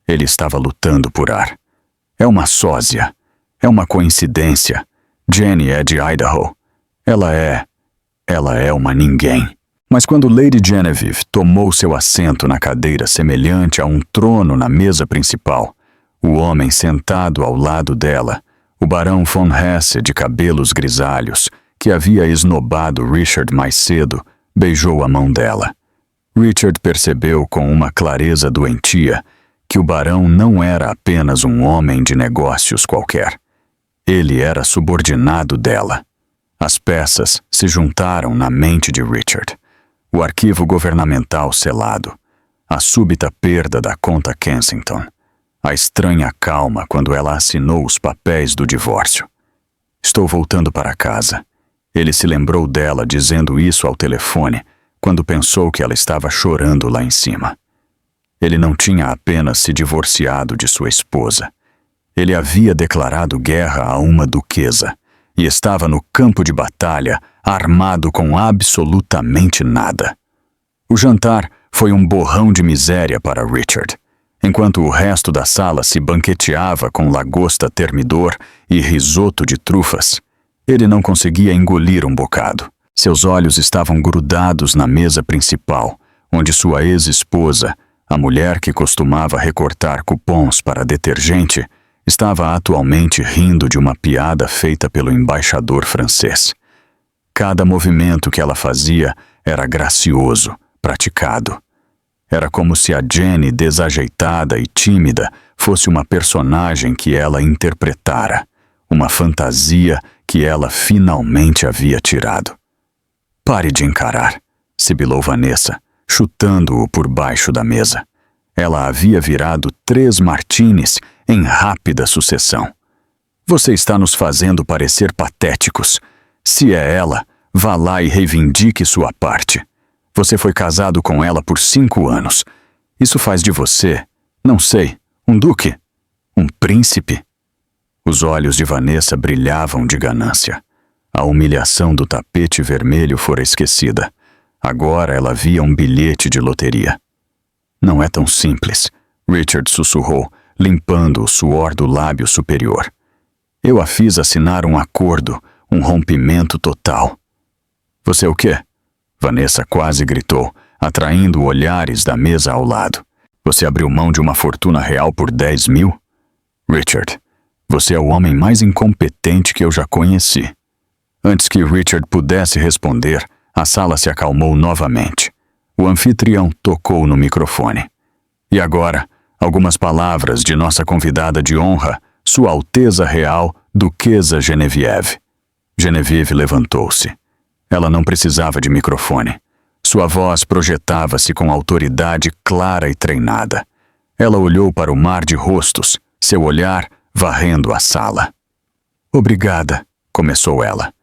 [SPEAKER 1] Ele estava lutando por ar. É uma sósia. É uma coincidência. Jenny é de Idaho. Ela é uma ninguém. Mas quando Lady Genevieve tomou seu assento na cadeira semelhante a um trono na mesa principal, o homem sentado ao lado dela, o barão von Hesse de cabelos grisalhos, que havia esnobado Richard mais cedo, beijou a mão dela. Richard percebeu com uma clareza doentia que o barão não era apenas um homem de negócios qualquer. Ele era subordinado dela. As peças se juntaram na mente de Richard. O arquivo governamental selado, a súbita perda da conta Kensington, a estranha calma quando ela assinou os papéis do divórcio. Estou voltando para casa. Ele se lembrou dela dizendo isso ao telefone quando pensou que ela estava chorando lá em cima. Ele não tinha apenas se divorciado de sua esposa. Ele havia declarado guerra a uma duquesa e estava no campo de batalha, armado com absolutamente nada. O jantar foi um borrão de miséria para Richard, enquanto o resto da sala se banqueteava com lagosta termidor e risoto de trufas. Ele não conseguia engolir um bocado. Seus olhos estavam grudados na mesa principal, onde sua ex-esposa, a mulher que costumava recortar cupons para detergente, estava atualmente rindo de uma piada feita pelo embaixador francês. Cada movimento que ela fazia era gracioso, praticado. Era como se a Jenny desajeitada e tímida fosse uma personagem que ela interpretara, uma fantasia que ela finalmente havia tirado. Pare de encarar, sibilou Vanessa, chutando-o por baixo da mesa. Ela havia virado 3 martinis em rápida sucessão. Você está nos fazendo parecer patéticos. Se é ela, vá lá e reivindique sua parte. Você foi casado com ela por 5 anos. Isso faz de você, não sei, um duque. Um príncipe? Os olhos de Vanessa brilhavam de ganância. A humilhação do tapete vermelho fora esquecida. Agora ela via um bilhete de loteria. Não é tão simples, Richard sussurrou, limpando o suor do lábio superior. Eu a fiz assinar um acordo, um rompimento total. Você o quê? Vanessa quase gritou, atraindo olhares da mesa ao lado. Você abriu mão de uma fortuna real por 10 mil? Richard, você é o homem mais incompetente que eu já conheci. Antes que Richard pudesse responder, a sala se acalmou novamente. O anfitrião tocou no microfone. E agora, algumas palavras de nossa convidada de honra, Sua Alteza Real, Duquesa Genevieve. Genevieve levantou-se. Ela não precisava de microfone. Sua voz projetava-se com autoridade clara e treinada. Ela olhou para o mar de rostos, seu olhar varrendo a sala. Obrigada, começou ela.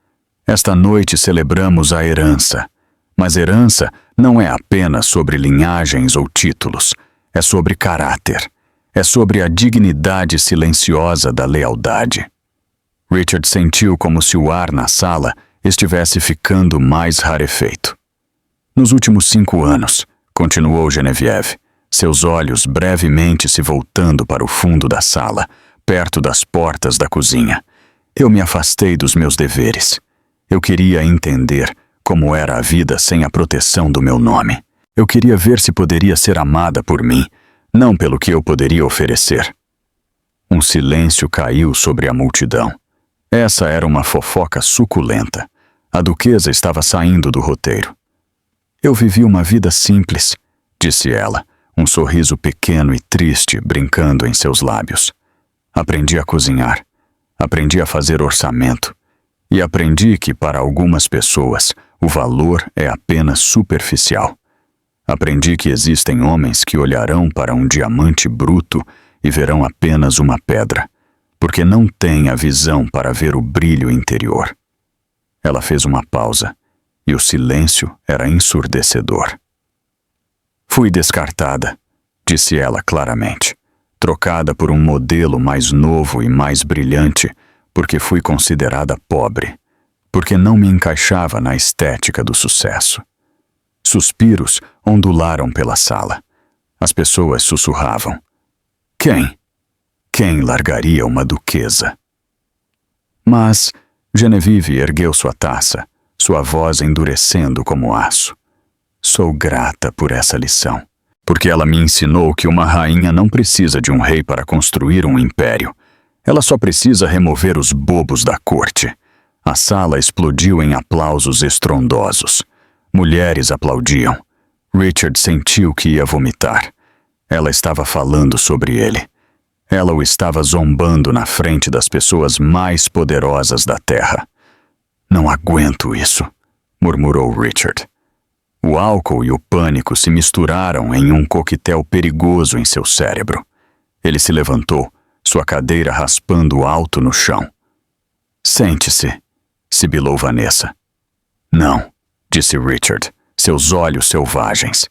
[SPEAKER 1] Esta noite celebramos a herança. Mas herança não é apenas sobre linhagens ou títulos. É sobre caráter. É sobre a dignidade silenciosa da lealdade. Richard sentiu como se o ar na sala estivesse ficando mais rarefeito. Nos últimos 5 anos, continuou Genevieve, seus olhos brevemente se voltando para o fundo da sala, perto das portas da cozinha, eu me afastei dos meus deveres. Eu queria entender como era a vida sem a proteção do meu nome. Eu queria ver se poderia ser amada por mim, não pelo que eu poderia oferecer. Um silêncio caiu sobre a multidão. Essa era uma fofoca suculenta. A duquesa estava saindo do roteiro. Eu vivi uma vida simples, disse ela, um sorriso pequeno e triste brincando em seus lábios. Aprendi a cozinhar. Aprendi a fazer orçamento. E aprendi que, para algumas pessoas, o valor é apenas superficial. Aprendi que existem homens que olharão para um diamante bruto e verão apenas uma pedra, porque não têm a visão para ver o brilho interior. Ela fez uma pausa, e o silêncio era ensurdecedor. Fui descartada, disse ela claramente, trocada por um modelo mais novo e mais brilhante, porque fui considerada pobre, porque não me encaixava na estética do sucesso. Suspiros ondularam pela sala. As pessoas sussurravam. Quem? Quem largaria uma duquesa? Mas Genevieve ergueu sua taça, sua voz endurecendo como aço. Sou grata por essa lição, porque ela me ensinou que uma rainha não precisa de um rei para construir um império. Ela só precisa remover os bobos da corte. A sala explodiu em aplausos estrondosos. Mulheres aplaudiam. Richard sentiu que ia vomitar. Ela estava falando sobre ele. Ela o estava zombando na frente das pessoas mais poderosas da Terra. Não aguento isso, murmurou Richard. O álcool e o pânico se misturaram em um coquetel perigoso em seu cérebro. Ele se levantou, sua cadeira raspando alto no chão. Sente-se, sibilou Vanessa. Não, disse Richard, seus olhos selvagens.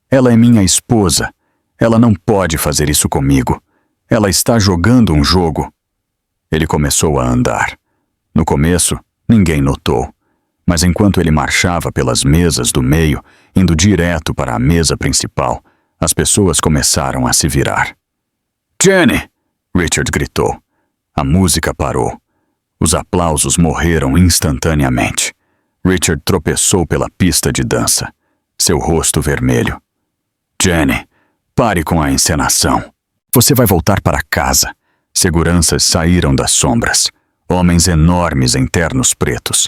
[SPEAKER 1] Ela é minha esposa. Ela não pode fazer isso comigo. Ela está jogando um jogo. Ele começou a andar. No começo, ninguém notou. Mas enquanto ele marchava pelas mesas do meio, indo direto para a mesa principal, as pessoas começaram a se virar. Jenny! Richard gritou. A música parou. Os aplausos morreram instantaneamente. Richard tropeçou pela pista de dança, seu rosto vermelho. Jenny, pare com a encenação. Você vai voltar para casa. Seguranças saíram das sombras. Homens enormes em ternos pretos.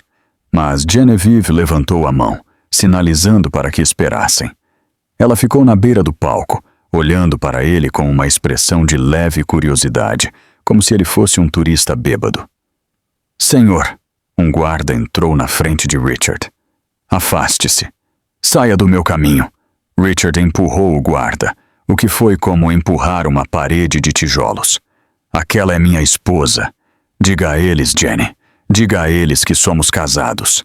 [SPEAKER 1] Mas Genevieve levantou a mão, sinalizando para que esperassem. Ela ficou na beira do palco, olhando para ele com uma expressão de leve curiosidade, como se ele fosse um turista bêbado. Senhor, um guarda entrou na frente de Richard. Afaste-se. Saia do meu caminho. Richard empurrou o guarda, o que foi como empurrar uma parede de tijolos. Aquela é minha esposa. Diga a eles, Jenny. Diga a eles que somos casados.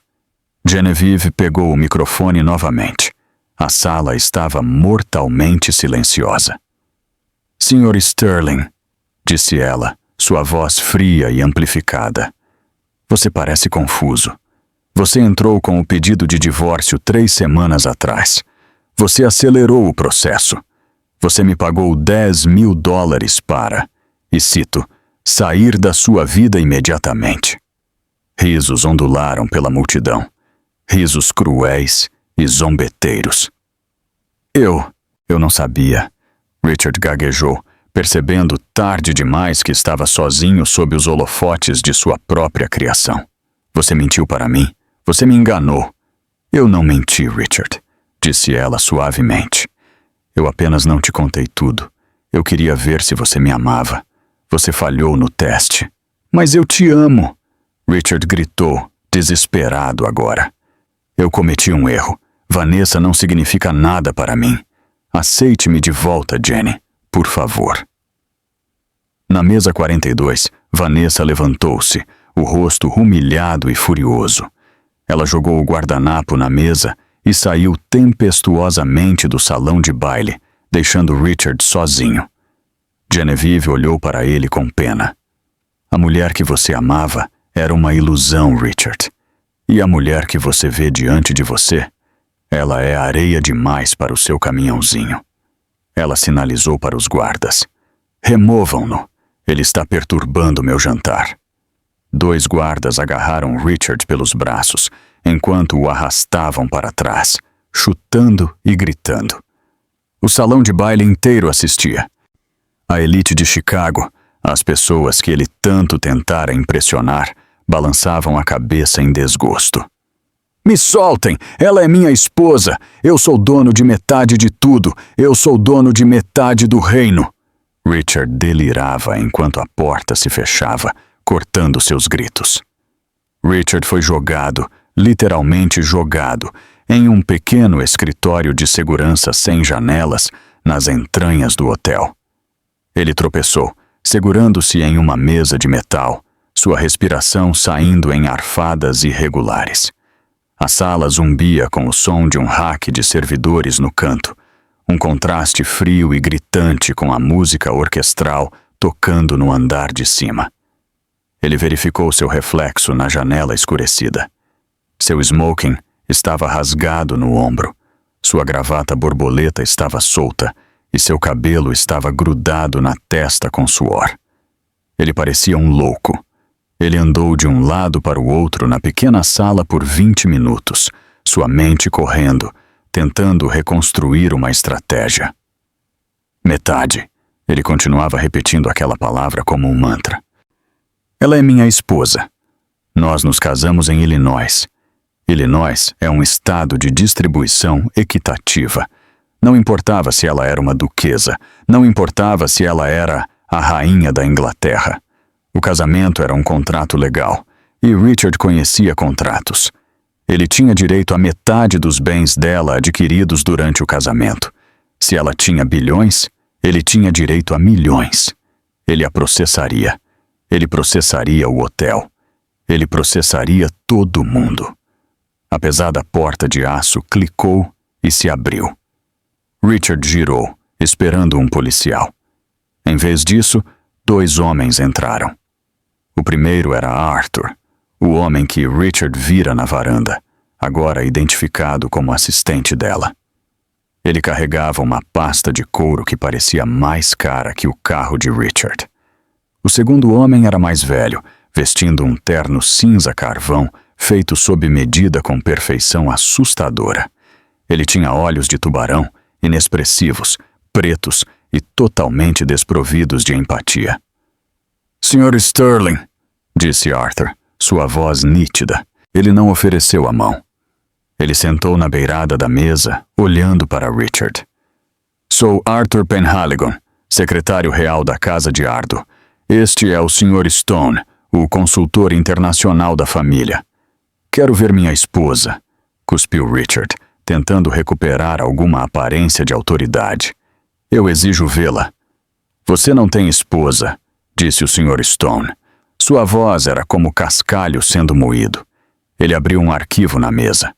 [SPEAKER 1] Genevieve pegou o microfone novamente. A sala estava mortalmente silenciosa. Sr. Sterling, disse ela, sua voz fria e amplificada. Você parece confuso. Você entrou com o pedido de divórcio 3 semanas atrás. Você acelerou o processo. Você me pagou $10.000 para, e cito, sair da sua vida imediatamente. Risos ondularam pela multidão. Risos cruéis e zombeteiros. Eu não sabia. Richard gaguejou, percebendo tarde demais que estava sozinho sob os holofotes de sua própria criação. Você mentiu para mim. Você me enganou. Eu não menti, Richard, disse ela suavemente. Eu apenas não te contei tudo. Eu queria ver se você me amava. Você falhou no teste. Mas eu te amo, Richard gritou, desesperado agora. Eu cometi um erro. Vanessa não significa nada para mim. Aceite-me de volta, Jenny, por favor. Na mesa 42, Vanessa levantou-se, o rosto humilhado e furioso. Ela jogou o guardanapo na mesa e saiu tempestuosamente do salão de baile, deixando Richard sozinho. Genevieve olhou para ele com pena. A mulher que você amava era uma ilusão, Richard. E a mulher que você vê diante de você, ela é areia demais para o seu caminhãozinho. Ela sinalizou para os guardas. Removam-no. Ele está perturbando meu jantar. 2 guardas agarraram Richard pelos braços, enquanto o arrastavam para trás, chutando e gritando. O salão de baile inteiro assistia. A elite de Chicago, as pessoas que ele tanto tentara impressionar, balançavam a cabeça em desgosto. Me soltem! Ela é minha esposa! Eu sou dono de metade de tudo! Eu sou dono de metade do reino! Richard delirava enquanto a porta se fechava, cortando seus gritos. Richard foi jogado, literalmente jogado, em um pequeno escritório de segurança sem janelas, nas entranhas do hotel. Ele tropeçou, segurando-se em uma mesa de metal, sua respiração saindo em arfadas irregulares. A sala zumbia com o som de um rack de servidores no canto, um contraste frio e gritante com a música orquestral tocando no andar de cima. Ele verificou seu reflexo na janela escurecida. Seu smoking estava rasgado no ombro, sua gravata borboleta estava solta e seu cabelo estava grudado na testa com suor. Ele parecia um louco. Ele andou de um lado para o outro na pequena sala por 20 minutos, sua mente correndo, tentando reconstruir uma estratégia. Metade. Ele continuava repetindo aquela palavra como um mantra. Ela é minha esposa. Nós nos casamos em Illinois. Illinois é um estado de distribuição equitativa. Não importava se ela era uma duquesa, não importava se ela era a rainha da Inglaterra. O casamento era um contrato legal, e Richard conhecia contratos. Ele tinha direito a metade dos bens dela adquiridos durante o casamento. Se ela tinha bilhões, ele tinha direito a milhões. Ele a processaria. Ele processaria o hotel. Ele processaria todo mundo. A pesada porta de aço clicou e se abriu. Richard girou, esperando um policial. Em vez disso, 2 homens entraram. O primeiro era Arthur, o homem que Richard vira na varanda, agora identificado como assistente dela. Ele carregava uma pasta de couro que parecia mais cara que o carro de Richard. O segundo homem era mais velho, vestindo um terno cinza carvão, feito sob medida com perfeição assustadora. Ele tinha olhos de tubarão, inexpressivos, pretos e totalmente desprovidos de empatia. Sr. Sterling, disse Arthur, sua voz nítida. Ele não ofereceu a mão. Ele sentou na beirada da mesa, olhando para Richard. Sou Arthur Penhaligon, secretário real da Casa de Ardo. Este é o Sr. Stone, o consultor internacional da família. Quero ver minha esposa, cuspiu Richard, tentando recuperar alguma aparência de autoridade. Eu exijo vê-la. Você não tem esposa, disse o Sr. Stone. Sua voz era como cascalho sendo moído. Ele abriu um arquivo na mesa.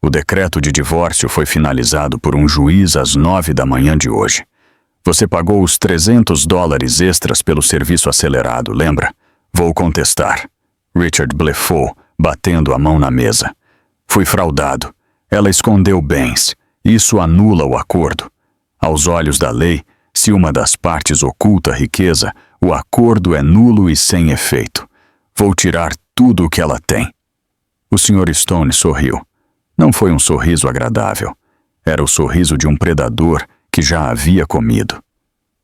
[SPEAKER 1] O decreto de divórcio foi finalizado por um juiz às 9 da manhã de hoje. Você pagou os $300 extras pelo serviço acelerado, lembra? Vou contestar. Richard blefou, batendo a mão na mesa. Fui fraudado. Ela escondeu bens. Isso anula o acordo. Aos olhos da lei, se uma das partes oculta riqueza, o acordo é nulo e sem efeito. Vou tirar tudo o que ela tem. O Sr. Stone sorriu. Não foi um sorriso agradável. Era o sorriso de um predador que já havia comido.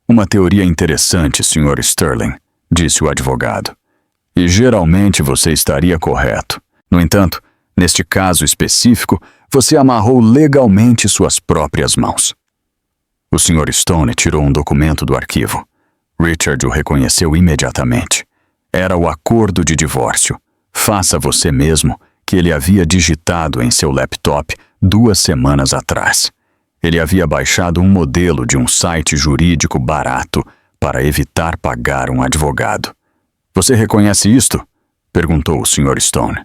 [SPEAKER 1] Uma teoria interessante, Sr. Sterling, disse o advogado. E geralmente você estaria correto. No entanto, neste caso específico, você amarrou legalmente suas próprias mãos. O Sr. Stone tirou um documento do arquivo. Richard o reconheceu imediatamente. Era o acordo de divórcio. Faça você mesmo, que ele havia digitado em seu laptop 2 semanas atrás. Ele havia baixado um modelo de um site jurídico barato para evitar pagar um advogado. Você reconhece isto? Perguntou o Sr. Stone.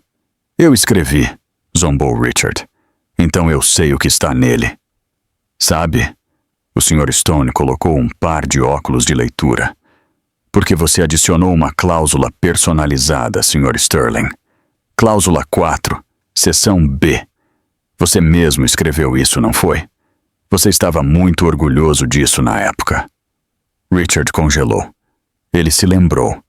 [SPEAKER 1] Eu escrevi, zombou Richard. Então eu sei o que está nele. Sabe? O Sr. Stone colocou um par de óculos de leitura. Porque você adicionou uma cláusula personalizada, Sr. Sterling. Cláusula 4, seção B. Você mesmo escreveu isso, não foi? Você estava muito orgulhoso disso na época. Richard congelou. Ele se lembrou.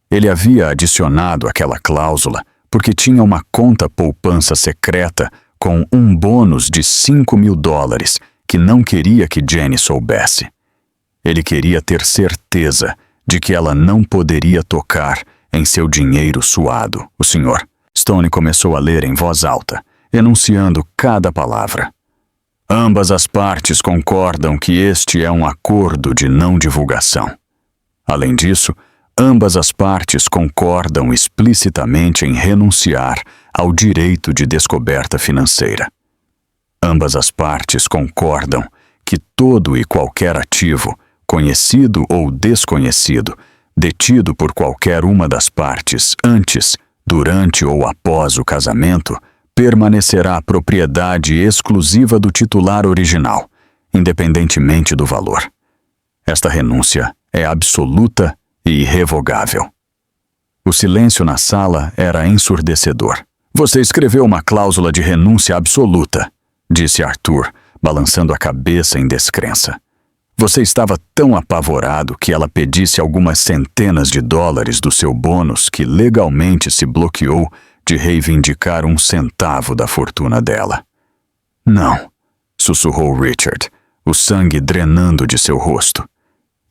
[SPEAKER 1] Ele havia adicionado aquela cláusula porque tinha uma conta poupança secreta com um bônus de $5.000 que não queria que Jenny soubesse. Ele queria ter certeza de que ela não poderia tocar em seu dinheiro suado. O Sr. Stone começou a ler em voz alta, enunciando cada palavra. Ambas as partes concordam que este é um acordo de não divulgação. Além disso, ambas as partes concordam explicitamente em renunciar ao direito de descoberta financeira. Ambas as partes concordam que todo e qualquer ativo, conhecido ou desconhecido, detido por qualquer uma das partes antes, durante ou após o casamento, permanecerá propriedade exclusiva do titular original, independentemente do valor. Esta renúncia é absoluta e irrevogável. O silêncio na sala era ensurdecedor. Você escreveu uma cláusula de renúncia absoluta, disse Arthur, balançando a cabeça em descrença. Você estava tão apavorado que ela pedisse algumas centenas de dólares do seu bônus que legalmente se bloqueou de reivindicar 1 centavo da fortuna dela. Não, sussurrou Richard, o sangue drenando de seu rosto.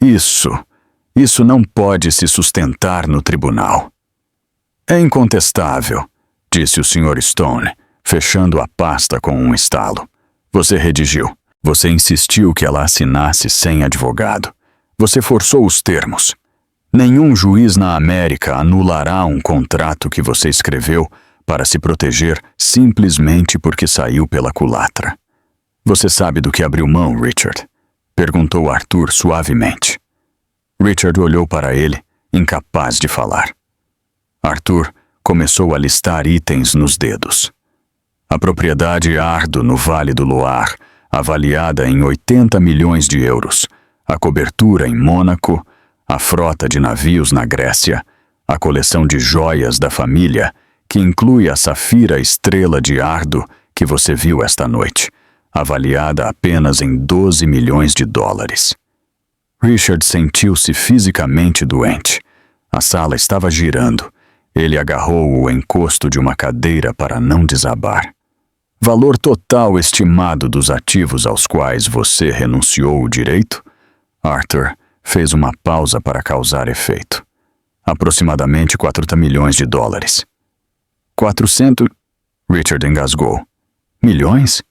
[SPEAKER 1] Isso não pode se sustentar no tribunal. É incontestável, disse o Sr. Stone, fechando a pasta com um estalo. Você redigiu. Você insistiu que ela assinasse sem advogado. Você forçou os termos. Nenhum juiz na América anulará um contrato que você escreveu para se proteger simplesmente porque saiu pela culatra. Você sabe do que abriu mão, Richard? Perguntou Arthur suavemente. Richard olhou para ele, incapaz de falar. Arthur começou a listar itens nos dedos. A propriedade Ardo no Vale do Loire, avaliada em 80 milhões de euros, a cobertura em Mônaco, a frota de navios na Grécia, a coleção de joias da família, que inclui a safira estrela de Ardo que você viu esta noite, avaliada apenas em 12 milhões de dólares. Richard sentiu-se fisicamente doente. A sala estava girando. Ele agarrou o encosto de uma cadeira para não desabar. Valor total estimado dos ativos aos quais você renunciou o direito? Arthur fez uma pausa para causar efeito. Aproximadamente 40 milhões de dólares. 400... Richard engasgou. Milhões?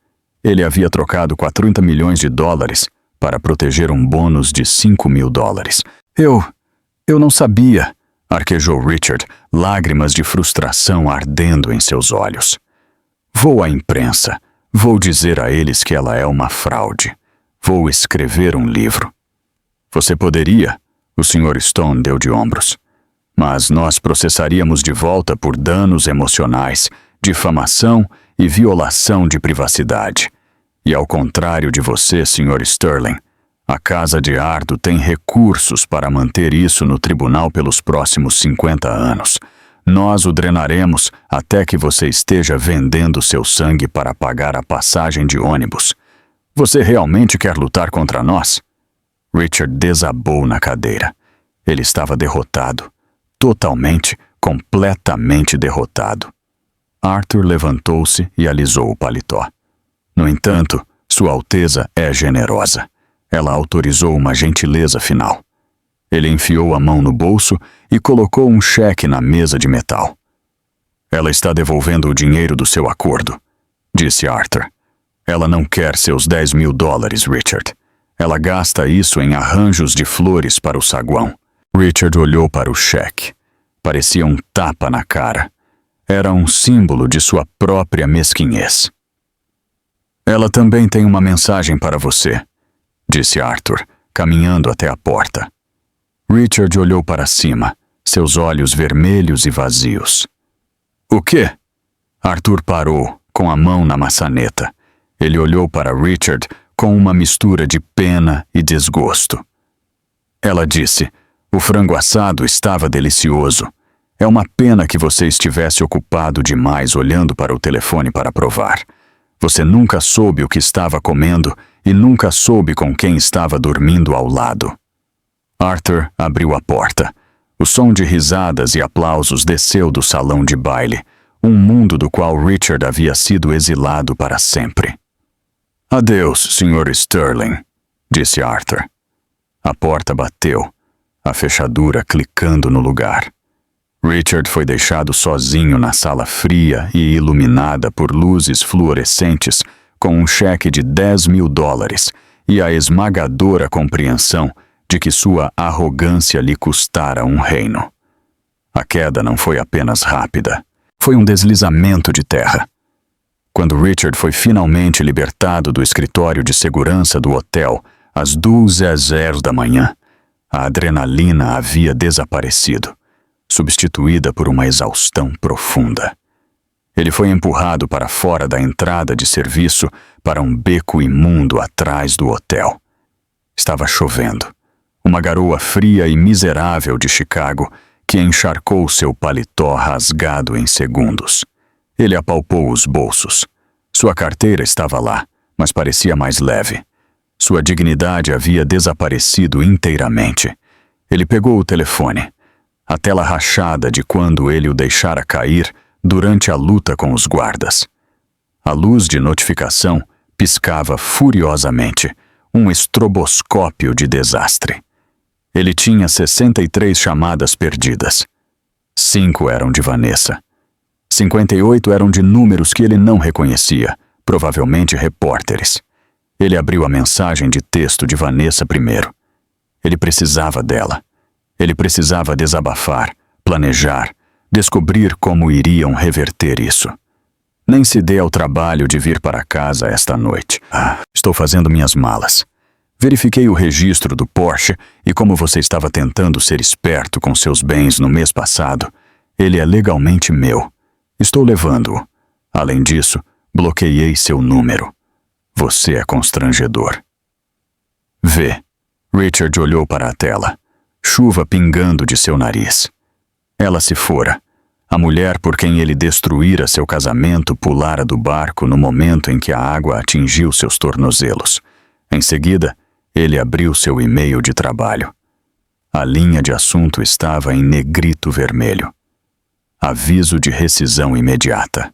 [SPEAKER 1] Ele havia trocado 40 milhões de dólares para proteger um bônus de $5.000. Eu não sabia, arquejou Richard, lágrimas de frustração ardendo em seus olhos. Vou à imprensa. Vou dizer a eles que ela é uma fraude. Vou escrever um livro. Você poderia? O Sr. Stone deu de ombros. Mas nós processaríamos de volta por danos emocionais, difamação e violação de privacidade. E ao contrário de você, Sr. Sterling, A Casa de Ardo tem recursos para manter isso no tribunal pelos próximos 50 anos. Nós o drenaremos até que você esteja vendendo seu sangue para pagar a passagem de ônibus. Você realmente quer lutar contra nós? Richard desabou na cadeira. Ele estava derrotado. Totalmente, completamente derrotado. Arthur levantou-se e alisou o paletó. No entanto, Sua Alteza é generosa. Ela autorizou uma gentileza final. Ele enfiou a mão no bolso e colocou um cheque na mesa de metal. Ela está devolvendo o dinheiro do seu acordo, disse Arthur. Ela não quer seus $10.000, Richard. Ela gasta isso em arranjos de flores para o saguão. Richard olhou para o cheque. Parecia um tapa na cara. Era um símbolo de sua própria mesquinhez. Ela também tem uma mensagem para você, disse Arthur, caminhando até a porta. Richard olhou para cima, seus olhos vermelhos e vazios. O quê? Arthur parou, com a mão na maçaneta. Ele olhou para Richard com uma mistura de pena e desgosto. Ela disse, o frango assado estava delicioso. É uma pena que você estivesse ocupado demais olhando para o telefone para provar. Você nunca soube o que estava comendo e nunca soube com quem estava dormindo ao lado. Arthur abriu a porta. O som de risadas e aplausos desceu do salão de baile, um mundo do qual Richard havia sido exilado para sempre. Adeus, Sr. Sterling, disse Arthur. A porta bateu, a fechadura clicando no lugar. Richard foi deixado sozinho na sala fria e iluminada por luzes fluorescentes, com um cheque de $10.000 e a esmagadora compreensão de que sua arrogância lhe custara um reino. A queda não foi apenas rápida, foi um deslizamento de terra. Quando Richard foi finalmente libertado do escritório de segurança do hotel, às 2h00 da manhã, a adrenalina havia desaparecido, substituída por uma exaustão profunda. Ele foi empurrado para fora da entrada de serviço para um beco imundo atrás do hotel. Estava chovendo. Uma garoa fria e miserável de Chicago que encharcou seu paletó rasgado em segundos. Ele apalpou os bolsos. Sua carteira estava lá, mas parecia mais leve. Sua dignidade havia desaparecido inteiramente. Ele pegou o telefone. A tela rachada de quando ele o deixara cair durante a luta com os guardas. A luz de notificação piscava furiosamente, um estroboscópio de desastre. Ele tinha 63 chamadas perdidas. 5 eram de Vanessa. 58 eram de números que ele não reconhecia, provavelmente repórteres. Ele abriu a mensagem de texto de Vanessa primeiro. Ele precisava dela. Ele precisava desabafar, planejar, descobrir como iriam reverter isso. Nem se dê ao trabalho de vir para casa esta noite. Estou fazendo minhas malas. Verifiquei o registro do Porsche e como você estava tentando ser esperto com seus bens no mês passado, ele é legalmente meu. Estou levando-o. Além disso, bloqueei seu número. Você é constrangedor. Vê. Richard olhou para a tela. Chuva pingando de seu nariz. Ela se fora. A mulher por quem ele destruíra seu casamento pulara do barco no momento em que a água atingiu seus tornozelos. Em seguida, ele abriu seu e-mail de trabalho. A linha de assunto estava em negrito vermelho. Aviso de rescisão imediata.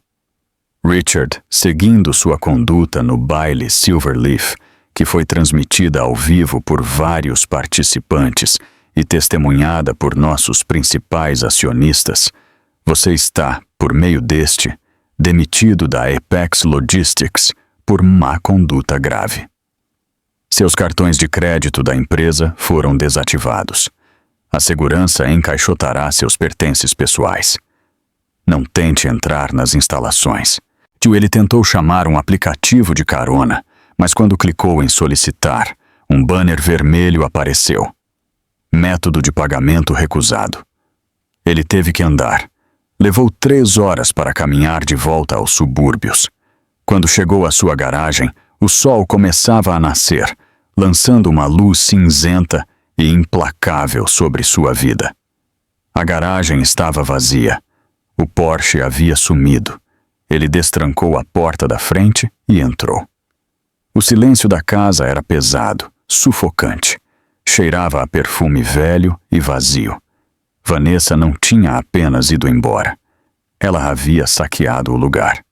[SPEAKER 1] Richard, seguindo sua conduta no baile Silverleaf, que foi transmitida ao vivo por vários participantes e testemunhada por nossos principais acionistas, você está, por meio deste, demitido da Apex Logistics por má conduta grave. Seus cartões de crédito da empresa foram desativados. A segurança encaixotará seus pertences pessoais. Não tente entrar nas instalações. Ele tentou chamar um aplicativo de carona, mas quando clicou em solicitar, um banner vermelho apareceu. Método de pagamento recusado. Ele teve que andar. Levou 3 horas para caminhar de volta aos subúrbios. Quando chegou à sua garagem, o sol começava a nascer. lançando uma luz cinzenta e implacável sobre sua vida. A garagem estava vazia. O Porsche havia sumido. Ele destrancou a porta da frente e entrou. O silêncio da casa era pesado, sufocante. Cheirava a perfume velho e vazio. Vanessa não tinha apenas ido embora. Ela havia saqueado o lugar.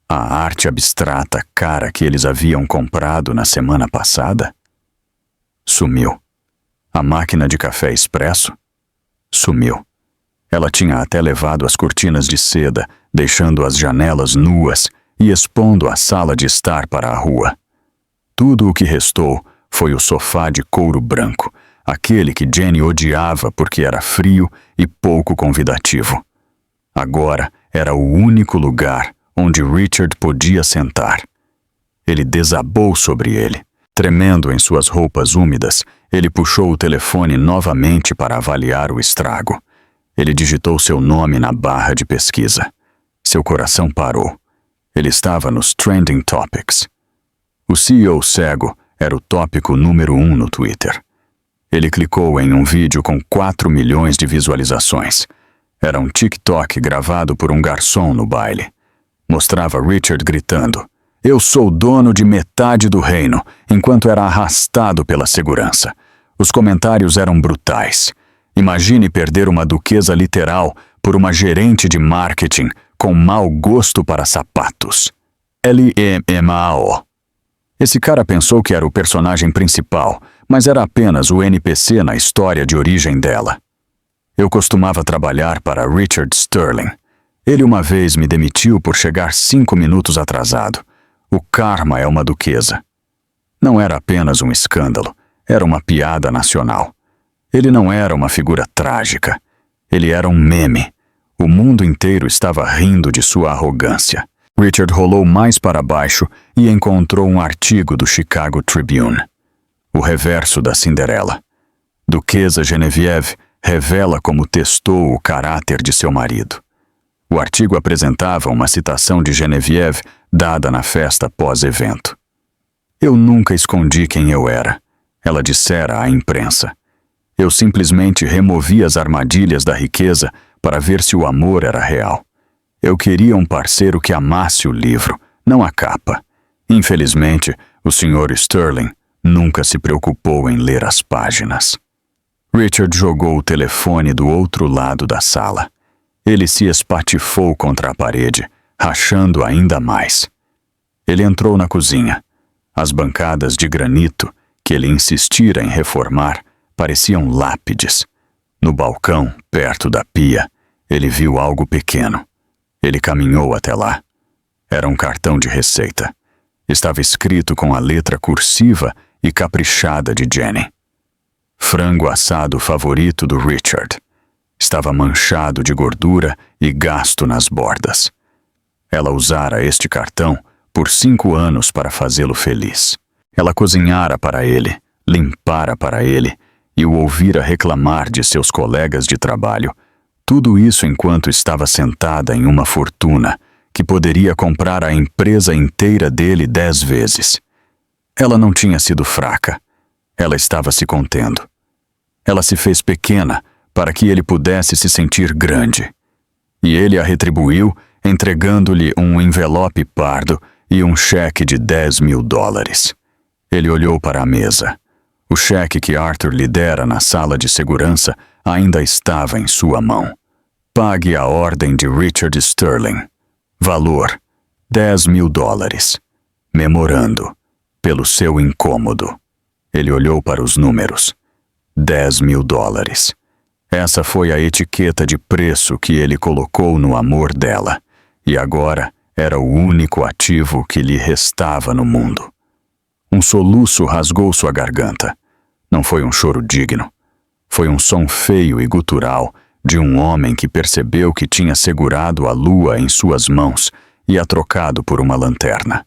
[SPEAKER 1] A arte abstrata cara que eles haviam comprado na semana passada sumiu. A máquina de café expresso sumiu. Ela tinha até levado as cortinas de seda, deixando as janelas nuas e expondo a sala de estar para a rua. Tudo o que restou foi o sofá de couro branco, aquele que Jenny odiava porque era frio e pouco convidativo. Agora era o único lugar onde Richard podia sentar. Ele desabou sobre ele. Tremendo em suas roupas úmidas, ele puxou o telefone novamente para avaliar o estrago. Ele digitou seu nome na barra de pesquisa. Seu coração parou. Ele estava nos Trending Topics. O CEO cego era o tópico número 1 no Twitter. Ele clicou em um vídeo com 4 milhões de visualizações. Era um TikTok gravado por um garçom no baile. Mostrava Richard gritando: "Eu sou dono de metade do reino", enquanto era arrastado pela segurança. Os comentários eram brutais. Imagine perder uma duquesa literal por uma gerente de marketing com mau gosto para sapatos. LMAO. Esse cara pensou que era o personagem principal, mas era apenas o NPC na história de origem dela. Eu costumava trabalhar para Richard Sterling. Ele uma vez me demitiu por chegar 5 minutos atrasado. O karma é uma duquesa. Não era apenas um escândalo, era uma piada nacional. Ele não era uma figura trágica. Ele era um meme. O mundo inteiro estava rindo de sua arrogância. Richard rolou mais para baixo e encontrou um artigo do Chicago Tribune. O reverso da Cinderela. Duquesa Genevieve revela como testou o caráter de seu marido. O artigo apresentava uma citação de Genevieve dada na festa pós-evento. "Eu nunca escondi quem eu era", ela dissera à imprensa. "Eu simplesmente removi as armadilhas da riqueza para ver se o amor era real. Eu queria um parceiro que amasse o livro, não a capa. Infelizmente, o Sr. Sterling nunca se preocupou em ler as páginas." Richard jogou o telefone do outro lado da sala. Ele se espatifou contra a parede, rachando ainda mais. Ele entrou na cozinha. As bancadas de granito, que ele insistira em reformar, pareciam lápides. No balcão, perto da pia, ele viu algo pequeno. Ele caminhou até lá. Era um cartão de receita. Estava escrito com a letra cursiva e caprichada de Jenny. Frango assado favorito do Richard. Estava manchado de gordura e gasto nas bordas. Ela usara este cartão por 5 anos para fazê-lo feliz. Ela cozinhara para ele, limpara para ele e o ouvira reclamar de seus colegas de trabalho. Tudo isso enquanto estava sentada em uma fortuna que poderia comprar a empresa inteira dele 10 vezes. Ela não tinha sido fraca. Ela estava se contendo. Ela se fez pequena para que ele pudesse se sentir grande. E ele a retribuiu entregando-lhe um envelope pardo e um cheque de $10.000. Ele olhou para a mesa. O cheque que Arthur lhe dera na sala de segurança ainda estava em sua mão. Pague a ordem de Richard Sterling. Valor: $10.000. Memorando: pelo seu incômodo. Ele olhou para os números. $10.000. Essa foi a etiqueta de preço que ele colocou no amor dela, e agora era o único ativo que lhe restava no mundo. Um soluço rasgou sua garganta. Não foi um choro digno. Foi um som feio e gutural de um homem que percebeu que tinha segurado a lua em suas mãos e a trocado por uma lanterna.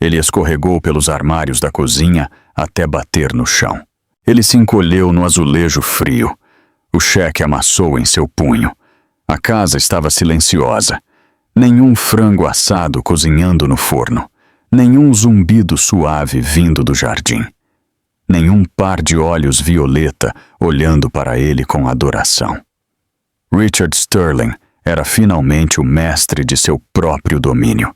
[SPEAKER 1] Ele escorregou pelos armários da cozinha até bater no chão. Ele se encolheu no azulejo frio. O cheque amassou em seu punho. A casa estava silenciosa. Nenhum frango assado cozinhando no forno. Nenhum zumbido suave vindo do jardim. Nenhum par de olhos violeta olhando para ele com adoração. Richard Sterling era finalmente o mestre de seu próprio domínio.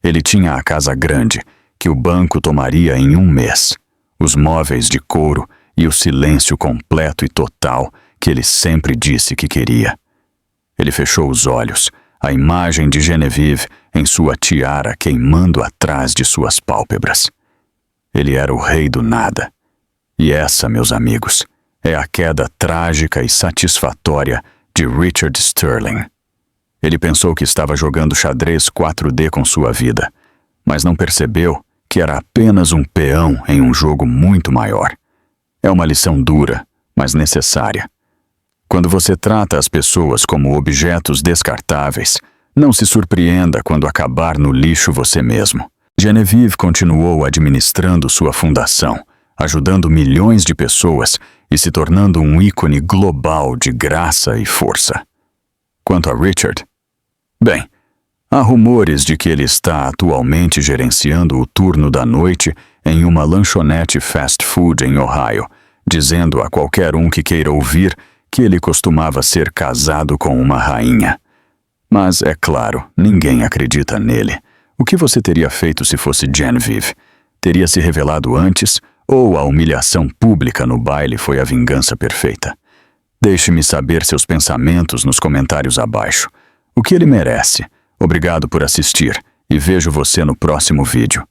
[SPEAKER 1] Ele tinha a casa grande, que o banco tomaria em 1 mês, os móveis de couro e o silêncio completo e total que ele sempre disse que queria. Ele fechou os olhos, a imagem de Genevieve em sua tiara queimando atrás de suas pálpebras. Ele era o rei do nada. E essa, meus amigos, é a queda trágica e satisfatória de Richard Sterling. Ele pensou que estava jogando xadrez 4D com sua vida, mas não percebeu que era apenas um peão em um jogo muito maior. É uma lição dura, mas necessária. Quando você trata as pessoas como objetos descartáveis, não se surpreenda quando acabar no lixo você mesmo. Genevieve continuou administrando sua fundação, ajudando milhões de pessoas e se tornando um ícone global de graça e força. Quanto a Richard, bem, há rumores de que ele está atualmente gerenciando o turno da noite em uma lanchonete fast food em Ohio, dizendo a qualquer um que queira ouvir que ele costumava ser casado com uma rainha. Mas, é claro, ninguém acredita nele. O que você teria feito se fosse Genevieve? Teria se revelado antes, ou a humilhação pública no baile foi a vingança perfeita? Deixe-me saber seus pensamentos nos comentários abaixo. O que ele merece? Obrigado por assistir e vejo você no próximo vídeo.